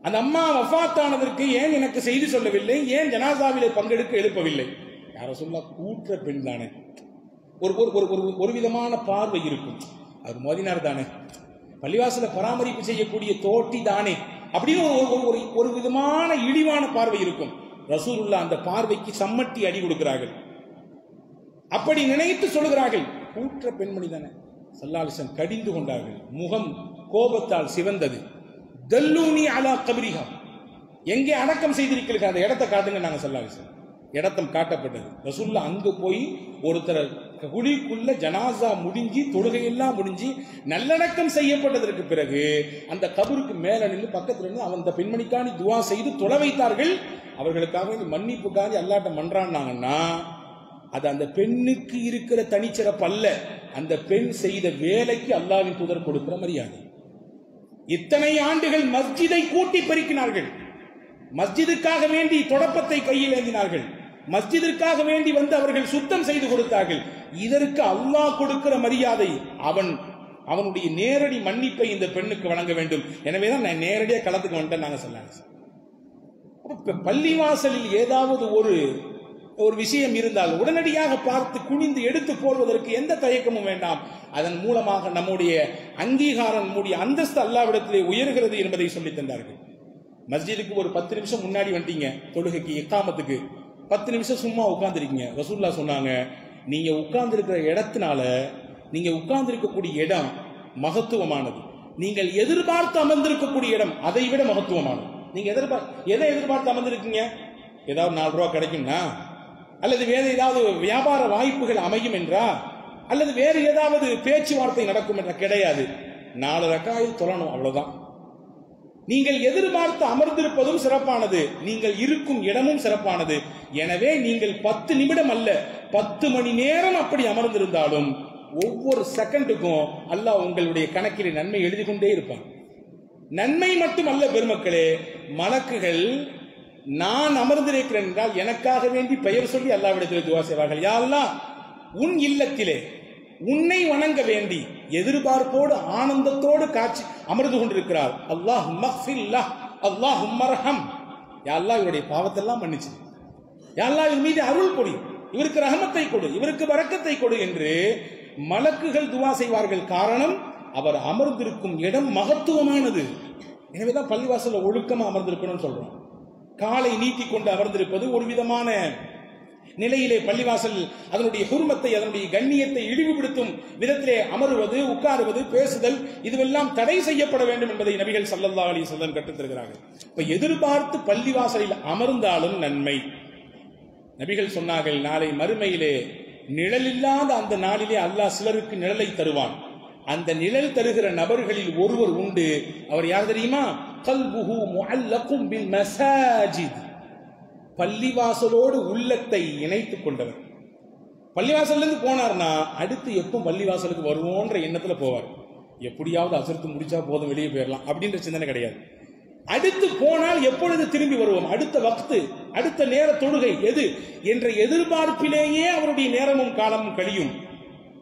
அந்த அம்மா வஃபாத் ஆனதற்கு ஏன் எனக்கு செய்தி சொல்லவில்லை, ஏன் ஜனாசாவிலே பங்கெடுக்க எழுப்பவில்லை? யார சொல்ல, கூற்ற பெண் தானே, ஒரு விதமான பார்வை இருக்கும். அவர் மோதினார் தானே, பள்ளிவாசல பராமரிப்பு செய்யக்கூடிய தோட்டி தானே அப்படின்னு ஒரு விதமான இழிவான பார்வை இருக்கும். ரசூலுல்லாஹ் அந்த பார்வைக்கு சம்மட்டி அடி கொடுக்கிறார்கள். அப்படி நினைத்து சொல்லுகிறார்கள், கூற்ற பெண்மணி தானே. ஸல்லல்லாஹு அலைஹி வஸல்லம் கடிந்து கொண்டார்கள், முகம் கோபத்தால் சிவந்தது. தல்லூனி அலா கப்ரிஹா, எங்கே அடக்கம் செய்திருக்கிறீர்கள் அந்த இடத்தை காட்டுங்க நாங்க. ஸல்லல்லாஹு அலைஹி வஸல்லம் இடத்தம் காட்டப்பட்டது. ரசூலுல்லாஹ் அங்கு போய் ஒருத்தர் குழிக்குள்ள ஜனாசா முடிஞ்சு தொழுகையெல்லாம் முடிஞ்சு நல்லடக்கம் செய்யப்பட்டதற்கு பிறகு அந்த கபருக்கு மேல நின்று பக்கத்துல இருந்து அந்த பெண்மணிக்காண்டி துவா செய்து தொலை வைத்தார்கள். அவர்களுக்காக மன்னிப்புக்காக அல்லாஹ்ட்ட மன்றாடினாங்கன்னா அது அந்த பெண்ணுக்கு இருக்கிற தனிச்சிறப்பு அல்ல, அந்த பெண் செய்த வேலைக்கு அல்லாஹ்வின் தூதர் கொடுக்கிற மரியாதை. இத்தனை ஆண்டுகள் மஸ்ஜிதை கூட்டி பெருக்கினார்கள், மஸ்ஜிதுக்காக வேண்டி தொடப்பத்தை கையில் ஏந்தினார்கள், மஸ்ஜிதிற்காக வேண்டி வந்து அவர்கள் சுத்தம் செய்து கொடுத்தார்கள். இதற்கு அல்லாஹ் கொடுக்கிற மரியாதை, அவனுடைய நேரடி மன்னிப்பை இந்த பெண்ணுக்கு வழங்க வேண்டும். எனவேதான் நான் நேரடியாக களத்துக்கு வந்துட்டேன் நாங்க சொன்னாங்க. பள்ளிவாசலில் ஏதாவது ஒரு விஷயம் இருந்தால் உடனடியாக பார்த்து குனிந்து எடுத்து போடுவதற்கு எந்த தயக்கமும் வேண்டாம். அதன் மூலமாக நம்முடைய அங்கீகாரம், நம்முடைய அந்தஸ்து அல்லாஹ்விடத்திலே உயர்கிறது என்பதை சொல்லி தந்தார்கள். மஸ்ஜிதுக்கு ஒரு 10 நிமிஷம் முன்னாடி வந்துட்டீங்க, தொழுகைக்கு இக்காமத்துக்கு 10 நிமிஷம் சும்மா உட்கார்ந்துருக்கீங்க. ரசூலுல்லாஹ் சொன்னாங்க, நீங்க உட்கார்ந்து இருக்கிற இடத்தினால நீங்க உட்கார்ந்து இருக்கக்கூடிய இடம் மகத்துவமானது, நீங்கள் எதிர்பார்த்து அமர்ந்திருக்கக்கூடிய இடம் அதை விட மகத்துவமானது. நீங்க எதை எதிர்பார்த்து அமர்ந்திருக்கீங்க? ஏதாவது 4 ரூபா கிடைக்கும்னா, அல்லது வேற ஏதாவது வியாபார வாய்ப்புகள் அமையும் என்றா, அல்லது வேறு ஏதாவது பேச்சுவார்த்தை நடக்கும் என்ற கிடையாது. 4 ரக்காயத் தொழணும், அவ்வளவுதான். நீங்கள் எதிர்பார்த்து அமர்ந்திருப்பதும் சிறப்பானது, நீங்கள் இருக்கும் இடமும் சிறப்பானது. எனவே நீங்கள் 10 நிமிடம் அல்ல 10 மணி நேரம் அப்படி அமர்ந்திருந்தாலும் ஒவ்வொரு செகண்டுக்கும் அல்லாஹ் உங்களுடைய கணக்கிலே நன்மை எழுதி கொண்டே இருப்பான். நன்மை மட்டும் அல்ல பெருமக்களே, மலக்குகள் நான் அமர்ந்திருக்கிறேன் என்றால் எனக்காக வேண்டி பெயர் சொல்லி அல்லாஹ்விடத்தில் துஆ செய்வார்கள். யா அல்லாஹ், உன் இல்லத்திலே உன்னை வணங்க வேண்டி எதிர்பார்ப்போடு ஆனந்தத்தோடு காட்சி அமர்ந்து கொண்டிருக்கிறார். அல்லாஹும்ம ஃபில்லஹ், அல்லாஹும்ம ரஹம், யா அல்லாஹ் இவருடைய பாவத்தெல்லாம் மன்னிச்சு, யா அல்லாஹ் இவர் மீது அருள் கொடு, இவருக்கு ரஹமத்தை கொடு, இவருக்கு பரக்கத்தை கொடு என்று மலக்குகள் துஆ செய்வார்கள். காரணம், அவர் அமர்ந்திருக்கும் இடம் மகத்துவமானது. எனவேதான் பள்ளிவாசல்ல ஒழுக்கமா அமர்ந்திருக்கணும்னு சொல்றோம். காலை நீட்டி கொண்டு அமர்ந்திருப்பது ஒரு விதமான நிலையிலே பள்ளிவாசல் அதனுடைய ஹுர்மத்தை, அதனுடைய கண்ணியத்தை இழிவுபடுத்தும் விதத்திலே அமருவது, உட்காருவது, பேசுதல் இதுவெல்லாம் தடை செய்யப்பட வேண்டும் என்பதை நபிகள் ஸல்லல்லாஹு அலைஹி வஸல்லம் கற்றுத் தருகிறார்கள். இப்ப எதிர்பார்த்து பள்ளிவாசலில் அமர்ந்தாலும் நன்மை. நபிகள் சொன்னார்கள், நாளை மறுமையிலே நிழலில்லாத அந்த நாளிலே அல்லாஹ் சிலருக்கு நிழலை தருவான். அந்த நிழல் தருகிற நபர்களில் ஒருவர் உண்டு. அவர் யார் தெரியுமா? கல்புஹு முஅல்லகும் பில் மசாஜித், பள்ளிவாசலோடு உள்ளத்தை இணைத்துக் கொண்டவர். பள்ளிவாசல்ல இருந்து போனார்னா அடுத்து எப்போ பள்ளிவாசலுக்கு வருவோன்ற எண்ணத்துல போவார். எப்படியாவது அசர்த்து முடிச்சா போதும், வெளியே போயிடலாம் அப்படின்ற சிந்தனை கிடையாது. அடுத்து போனால் எப்பொழுது திரும்பி வருவோம், அடுத்த வக்து, அடுத்த நேர தொழுகை எது என்ற எதிர்பார்ப்பிலேயே அவருடைய நேரமும் காலமும் கழியும்.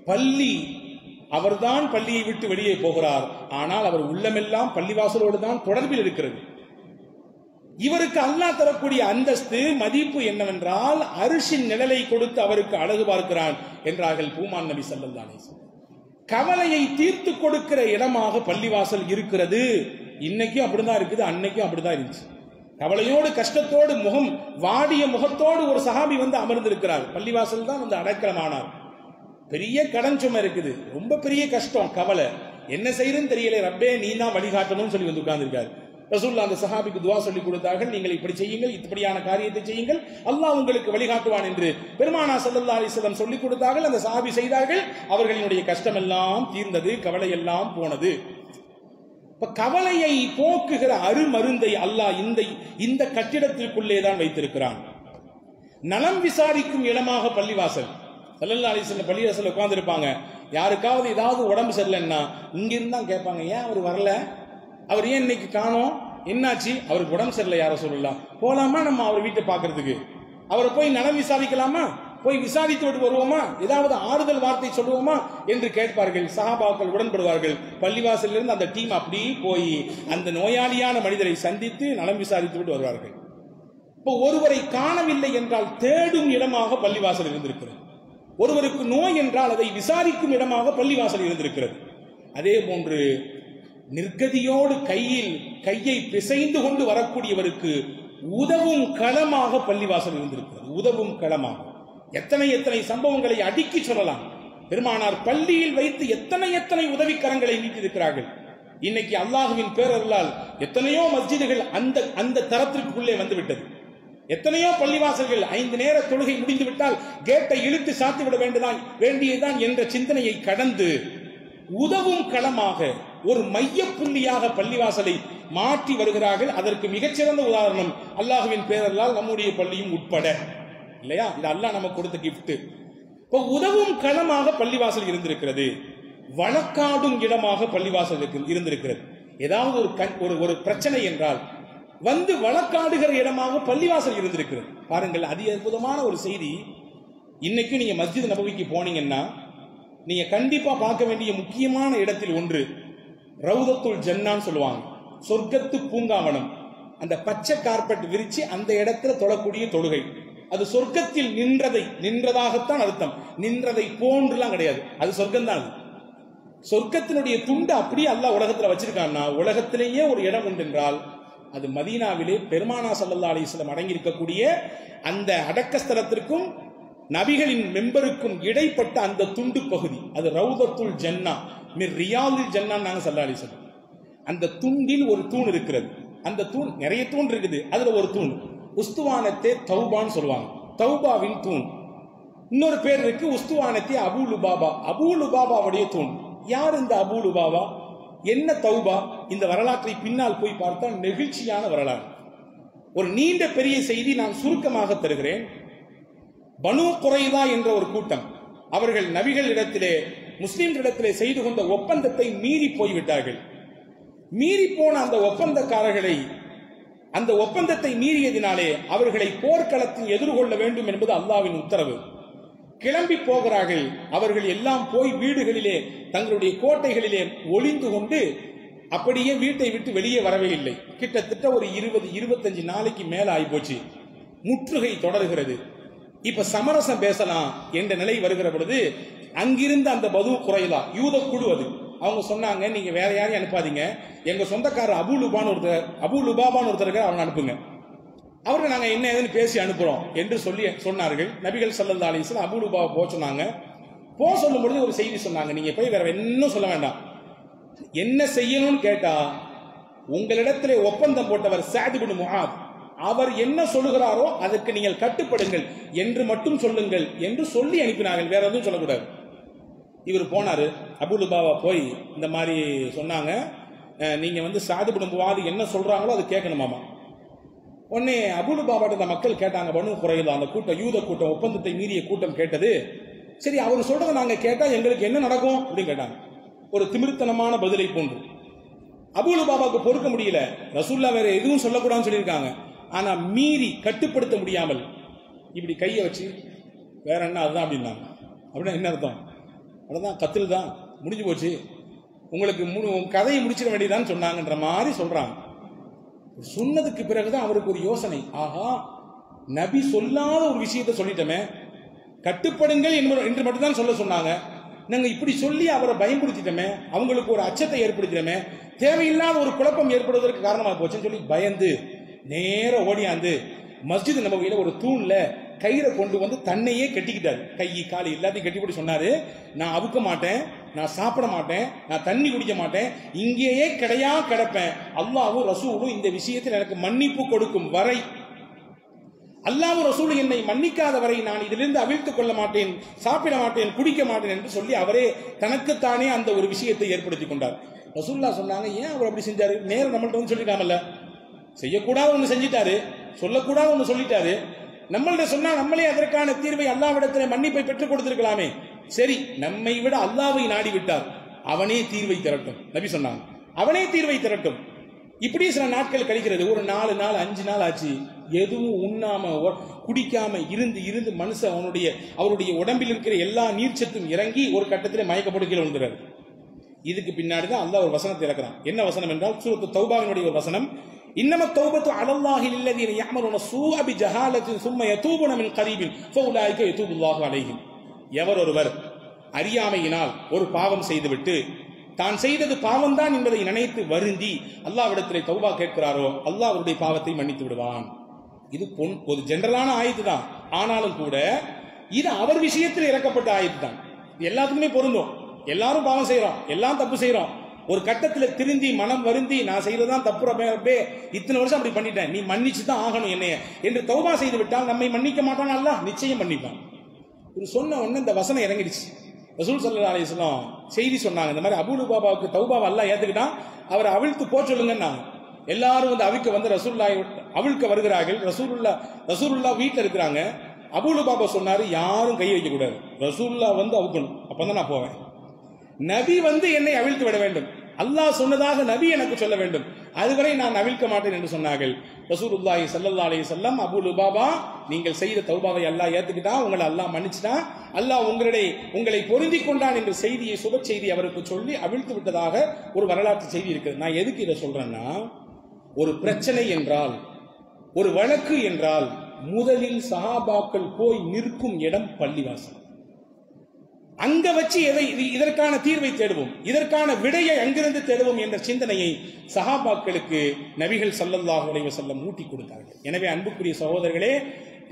பள்ளி, அவர்தான் பள்ளியை விட்டு வெளியே போகிறார், ஆனால் அவர் உள்ளமெல்லாம் பள்ளிவாசலோடு தான் தொடர்பில் இருக்கிறது. இவருக்கு அல்லாஹ் தரக்கூடிய அந்தஸ்து, மதிப்பு என்னவென்றால் அரிசின் நிழலை கொடுத்து அவருக்கு அழகு பார்க்கிறான் என்றார்கள் பூமான் நபி ஸல்லல்லாஹு அலைஹி வஸல்லம். கவலையை தீர்த்து கொடுக்கிற இடமாக பள்ளிவாசல் இருக்கிறது. இன்னைக்கும் அப்படிதான் இருக்குது, அன்னைக்கும் அப்படிதான் இருந்துச்சு. கவலையோடு கஷ்டத்தோடு முகம் வாடிய முகத்தோடு ஒரு சஹாபி வந்து அமர்ந்திருக்கிறார். பள்ளிவாசல் தான் வந்து அடக்கலமானார். பெரிய கடன் சுமை இருக்குது, ரொம்ப பெரிய கஷ்டம், கவலை, என்ன செய்யறதுன்னு தெரியல, ரப்பே நீ தான் வழிகாட்டணும்னு சொல்லி வந்து உட்கார்ந்திருக்காரு. ரசூலுல்லாஹ் அந்த சஹாபிக்கு துஆ சொல்லி கொடுத்தார்கள், நீங்கள் இப்படி செய்யுங்கள், இப்படியான காரியத்தை செய்யுங்கள், அல்லாஹ் உங்களுக்கு வழிகாட்டுவான் என்று பெருமானார் ஸல்லல்லாஹு அலைஹி வஸல்லம் சொல்லி கொடுத்தார்கள். அந்த சஹாபி செய்தார்கள், அவர்களினுடைய கஷ்டம் எல்லாம் தீர்ந்தது, கவலை எல்லாம் போனது. இப்ப கவலையை போக்குகிற அருமருந்தை அல்லாஹ் இந்த கட்டிடத்திற்குள்ளே தான் வைத்திருக்கிறான். நலம் விசாரிக்கும் இடமாக பள்ளிவாசல். ஸல்லல்லாஹு அலைஹி வஸல்லம் பள்ளிவாசல்ல உட்கார்ந்து இருப்பாங்க. யாருக்காவது ஏதாவது உடம்பு சரியில்லைன்னா இங்கிருந்து தான் கேட்பாங்க, ஏன் அவர் வரல, அவர் ஏன் இன்னைக்கு காணோம், என்னாச்சு? அவருக்கு உடம்பு சரியில்லை யார சொல்லலாம், போலாமா நம்ம அவர் வீட்டை பார்க்கறதுக்கு? அவரை போய் நலம் விசாரிக்கலாமா? போய் விசாரித்து விட்டு வருவோமா? ஏதாவது ஆறுதல் வார்த்தை சொல்லுவோமா என்று கேட்பார்கள். சஹாபாக்கள் உடன்படுவார்கள். பள்ளிவாசலிருந்து அந்த டீம் அப்படியே போய் அந்த நோயாளியான மனிதரை சந்தித்து நலம் விசாரித்து விட்டு வருவார்கள். இப்போ ஒருவரை காணவில்லை என்றால் தேடும் இடமாக பள்ளிவாசல் இருந்திருக்கிறது. ஒருவருக்கு நோய் என்றால் அதை விசாரிக்கும் இடமாக பள்ளிவாசல் இருந்திருக்கிறது. அதே போன்று நிர்கதியோடு கையை பிசைந்து கொண்டு வரக்கூடியவருக்கு உதவும் களமாக பள்ளிவாசல் இருந்திருக்கிறது. உதவும் களமாக எத்தனை சம்பவங்களை அடுக்கி சொல்லலாம். பெருமானார் பள்ளியில் வைத்து எத்தனை உதவிக்கரங்களை நீட்டிருக்கிறார்கள். இன்னைக்கு அல்லாஹுவின் பேரருளால் எத்தனையோ மஸ்ஜிதுகள் அந்த தரத்திற்குள்ளே வந்துவிட்டது. எத்தனையோ பள்ளிவாசல்கள் 5 நேர தொழுகை முடிந்து விட்டால் கேட்டை இழுத்து சாத்திவிட வேண்டியதுதான் என்ற சிந்தனையை கடந்து உதவும் களமாக ஒரு மைய புள்ளியாக பள்ளிவாசலை மாற்றி வருகிறார்கள். அதற்கு மிகச்சிறந்த உதாரணம் அல்லாஹுவின் பேரருளால் நம்முடைய பள்ளியும் உட்பட, இல்லையா? இது அல்லாஹ் நமக்கு கொடுத்த கிஃப்ட். இப்போ உதவும் களமாக பள்ளிவாசல் இருந்திருக்கிறது. வழக்காடும் இடமாக பள்ளிவாசல் இருந்திருக்கிறது. ஏதாவது ஒரு பிரச்சனை என்றால் வந்து வழக்காடுகிற இடமாக பள்ளிவாசல் இருந்திருக்கிறது. பாருங்கள், அதி அற்புதமான ஒரு செய்தி. இன்னைக்கு நீங்க மஸ்ஜித் நபவிக்கு போனீங்கன்னா நீங்க கண்டிப்பா பார்க்க வேண்டிய முக்கியமான இடத்தில் ஒன்று ரவுதத்துல் ஜன்னான்னு சொல்லுவாங்க, சொர்க்கத்து பூங்காவனம். அந்த பச்சை கார்பெட் விரிச்சு அந்த இடத்துல தொழக்கூடிய தொழுகை, அது சொர்க்கத்தில் நின்றதாகத்தான் அர்த்தம். நின்றதை போன்றுலாம் கிடையாது, அது சொர்க்கம் தான். சொர்க்கத்தினுடைய துண்டு அப்படியே அல்லாஹ் உலகத்துல வச்சிருக்கான்னா உலகத்திலேயே ஒரு இடம் உண்டு என்றால் அது மதீனாவிலே பெருமானா ஸல்லல்லாஹு அலைஹி வஸல்லம் அடங்கி இருக்கக்கூடிய அந்த அடக்கஸ்தலத்திற்கும் நபிகளின் மெம்பருக்கும் இடைப்பட்ட அந்த துண்டு பகுதி, அது ரவுதத்துல் ஜன்னா மிர் ரியாதுல் ஜன்னா நாங்க ஸல்லல்லாஹு அலைஹி வஸல்லம். அந்த துண்டில் ஒரு தூண் இருக்கிறது. அந்த தூண் நிறைய தூண் இருக்குது, அதுல ஒரு தூண் உஸ்துவானத்தே தௌபான்னு சொல்லுவாங்க, தௌபாவின் தூண். இன்னொரு பேர் இருக்கு உஸ்துவானத்தே அபூ லுபாபா, அபூ லுபாபாவுடைய தூண். யார் இந்த அபூ லுபாபா, என்ன தௌபா? இந்த வரலாற்றை பின்னால் போய் பார்த்தால் நெகிழ்ச்சியான வரலாறு. ஒரு நீண்ட பெரிய செய்தி நான் சுருக்கமாக தருகிறேன். பனு குறைதா என்ற ஒரு கூட்டம், அவர்கள் நபிகளிடத்திலே முஸ்லிம்களிடத்திலே செய்து கொண்ட ஒப்பந்தத்தை மீறி போய்விட்டார்கள். மீறி போன அந்த ஒப்பந்தக்காரர்களை, அந்த ஒப்பந்தத்தை மீறியதினாலே அவர்களை போர்க்களத்தில் எதிர்கொள்ள வேண்டும் என்பது அல்லாஹ்வின் உத்தரவு. கிளம்பி போகிறார்கள். அவர்கள் எல்லாம் போய் வீடுகளிலே தங்களுடைய கோட்டைகளிலே ஒளிந்து கொண்டு அப்படியே வீட்டை விட்டு வெளியே வரவே இல்லை. கிட்டத்தட்ட ஒரு 20-25 நாளைக்கு மேல ஆயிப்போச்சு. முற்றுகை தொடர்கிறது. இப்ப சமரசம் பேசலாம் என்ற நிலை வருகிற பொழுது அங்கிருந்த அந்த பனு குறைதா யூத குழு, அது அவங்க சொன்னாங்க, நீங்க வேற யாரையும் அனுப்பாதீங்க, எங்க சொந்தக்காரர் அபூ லுபாபான்னு ஒருத்தர் அவனை அனுப்புங்க, அவர்கள் நாங்க என்ன ஏதுன்னு பேசி அனுப்புறோம் என்று சொன்னார்கள். நபிகள் ஸல்லல்லாஹு அலைஹி வஸல்லம் அபூ லுபாபா போக சொன்னாங்க. போக சொல்லும் பொழுது ஒரு செய்தி சொன்னாங்க, நீங்க போய் வேற இன்னும் சொல்ல வேண்டாம், என்ன செய்யணும்னு கேட்டா உங்களிடத்திலே ஒப்பந்தம் போட்டவர் சஅத் இப்னு முஆத், அவர் என்ன சொல்லுகிறாரோ அதற்கு நீங்கள் கட்டுப்படுங்கள் என்று மட்டும் சொல்லுங்கள் என்று சொல்லி அனுப்பினார்கள், வேற எதுவும் சொல்லக்கூடாது. இவர் போனாரு, அபூ லுபாபா போய் இந்த மாதிரி சொன்னாங்க, நீங்க சஅத் இப்னு முஆத் என்ன சொல்றாங்களோ அது கேட்கணுமாமா. உடனே அபூ லுபாபாட்ட இந்த மக்கள் கேட்டாங்க, பனு குறைதா அந்த கூட்டம், யூத கூட்டம், ஒப்பந்தத்தை மீறிய கூட்டம் கேட்டது. சரி, அவர் சொல்றதை நாங்க கேட்டா எங்களுக்கு என்ன நடக்கும் அப்படின்னு கேட்டாங்க. ஒரு திமிர்த்தனமான பதிலை போன்று. அபூ லுபாபாவுக்கு பொறுக்க முடியல. ரசூலுல்லாஹ் வேற எதுவும் சொல்லக்கூடாதுன்னு சொல்லியிருக்காங்க. ஆனா மீறி கட்டுப்படுத்த முடியாமல் இப்படி கையை வச்சு வேற என்ன அதுதான் அப்படின்னாங்க. அப்படின்னா என்ன அர்த்தம்? அவ்வளவுதான், கத்தில் தான், முடிஞ்சு போச்சு, உங்களுக்கு கதையை முடிச்சிட வேண்டியதான்னு சொன்னாங்கன்ற மாதிரி சொல்றாங்க. சொன்னதுக்கு பிறகுதான் அவருக்கு ஒரு யோசனை, ஆஹா நபி சொல்லாத ஒரு விஷயத்தை சொல்லிட்டோமே, கட்டுப்படுங்கள் என்று மட்டும்தான் சொல்ல சொன்னாங்க, நாங்க இப்படி சொல்லி அவரை பயன்படுத்திட்டோமே, அவங்களுக்கு ஒரு அச்சத்தை ஏற்படுத்திட்டோமே, தேவையில்லாத ஒரு குழப்பம் ஏற்படுவதற்கு காரணமாக போச்சுன்னு சொல்லி பயந்து நேர ஓடியாந்து மஸ்ஜித் நபவியில ஒரு தூண்ல கயிறை கொண்டு வந்து தன்னையே கட்டிக்கிட்டாரு. கை காலு எல்லாத்தையும் கட்டிப்படி சொன்னாரு, நான் அவுக்க மாட்டேன், நான் சாப்பிட மாட்டேன், நான் தண்ணி குடிக்க மாட்டேன், இங்கேயே கிடப்பேன். அல்லாஹ்வும் ரசூலும் இந்த விஷயத்தில் எனக்கு மன்னிப்பு கொடுக்கும் வரை, அல்லாஹ்வும் ரசூலும் என்னை மன்னிக்காத வரை நான் இதிலிருந்து அவிழ்த்துக் கொள்ள மாட்டேன், சாப்பிட மாட்டேன், குடிக்க மாட்டேன் என்று சொல்லி அவரே தனக்குத்தானே அந்த ஒரு விஷயத்தை ஏற்படுத்திக் கொண்டார். ரசூலுல்லாஹ் சொன்னாங்க, ஏன் அவர் அப்படி செஞ்சாரு? நேரம் நம்மள்ட்ட வந்து சொல்லிருக்காமல்ல, செய்யக்கூடாத ஒண்ணு செஞ்சிட்டாரு, சொல்லக்கூடாத ஒண்ணு சொல்லிட்டாரு, நம்மள்ட்ட சொன்னா நம்மளே அதற்கான தீர்வை அல்லாஹ்விடத்தில் மன்னிப்பை பெற்றுக் கொடுத்திருக்கலாமே. சரி, நம்மை விட அல்லாஹ்வை நாடி விட்டார், அவனே தீர்வை திரட்டும். நபி சொன்னாங்க, அவனே தீர்வை திரட்டும். இப்படி சில நாட்கள் கழிக்கிறது. ஒரு 4 நாள் 5 நாள் ஆச்சு. எதுவும் உண்ணாம குடிக்காம இருந்து இருந்து மனுஷன் அவருடைய உடம்பில் இருக்கிற எல்லா நீர்ச்சத்தும் இறங்கி ஒரு கட்டத்தில் மயக்கப்பட்டு கீழே விழுந்துறாரு. இதுக்கு பின்னாடி தான் அல்லாஹ் ஒரு வசனத்தை இறக்குறான். என்ன வசனம் என்றால் சூரத்து தௌபாவினுடைய ஒரு வசனம். இன்னம தௌபத்து அலல்லாஹி லில்லதீன யஅமலுன ஸூஅ பிஜஹாலத்தின் ஸும்ம யதூபுன மின் கரீபின் ஃபஉலாயிக யதூபுல்லாஹு அலைஹிம். எவர் ஒருவர் அறியாமையினால் ஒரு பாவம் செய்துவிட்டு தான் செய்தது பாவம்தான் என்பதை நினைத்து வருந்தி அல்லாஹ்விடத்திலே தௌபா கேட்கிறாரோ அல்லாஹ் அவருடைய பாவத்தை மன்னித்து விடுவான். இது ஒரு ஜெனரலான ஆயத்து தான். ஆனாலும் கூட இது அவர் விஷயத்தில் இறக்கப்பட்ட ஆயத்து தான். எல்லாத்துக்குமே பொருந்தும். எல்லாரும் பாவம் செய்யறோம், எல்லாம் தப்பு செய்யறோம். ஒரு கட்டத்தில் திருந்தி மனம் வருந்தி நான் செய்யறதுதான் தப்பு ரப்பே, இத்தனை வருஷம் அப்படி பண்ணிட்டேன், நீ மன்னிச்சு தான் ஆகணும் என்னைய என்று தௌபா செய்து விட்டால் நம்மை மன்னிக்க மாட்டான் அல்லாஹ், நிச்சயம் மன்னிப்பான். ஒரு சொன்ன உடனே இந்த வசனம் இறங்கிடுச்சு. ரசூல் ஸல்லல்லாஹு அலைஹி வஸல்லம் செய்தி சொன்னாங்க. இந்த மாதிரி அபூ லுபாபாவுக்கு தௌபாவை அல்லாஹ் ஏத்துக்கிட்டான், அவரை அவிழ்த்து போ சொல்லுங்கன்னா எல்லாரும் வந்து அவிழ்க்க வந்து ரசூலுல்லாஹி அவிழ்க்க வருகிறார்கள். ரசூலுல்லாஹ் வீட்டில் இருக்கிறாங்க. அபூ லுபாபா சொன்னாரு, யாரும் கை வைக்க கூடாது, ரசூலுல்லாஹ் வந்து அவுக்கணும், அப்பதான் நான் போவேன். நபி வந்து என்னை அவிழ்த்து விட வேண்டும், அல்லாஹ் சொன்னதாக நபி எனக்கு சொல்ல வேண்டும், அதுவரை நான் அவிழ்க்க மாட்டேன் என்று சொன்னார்கள். ரசூலுல்லாஹி ஸல்லல்லாஹு அலைஹி வஸல்லம், அபூ லுபாபா நீங்கள் செய்த தௌபாவை அல்லாஹ் ஏத்துக்கிட்டான், உங்களை அல்லாஹ் மன்னிச்சிட்டான், அல்லாஹ் உங்களை பொருந்தி கொண்டான் என்ற செய்தியை, சுப செய்தி அவருக்கு சொல்லி அவிழ்த்து விட்டதாக ஒரு வரலாற்று செய்தி இருக்குது. நான் எதுக்கு இதை சொல்றேன்னா, ஒரு பிரச்சனை என்றால், ஒரு வழக்கு என்றால் முதலில் சஹாபாக்கள் போய் நிற்கும் இடம் பள்ளிவாசல். அங்க வச்சு இதற்கான தீர்வை தேடுவோம், இதற்கான விடையை அங்கிருந்து தேடுவோம் என்ற சிந்தனையை சஹாபாக்களுக்கு நபிகள் ஸல்லல்லாஹு அலைஹி வஸல்லம் ஊட்டி கொடுத்தார்கள். எனவே அன்புக்குரிய சகோதரர்களே,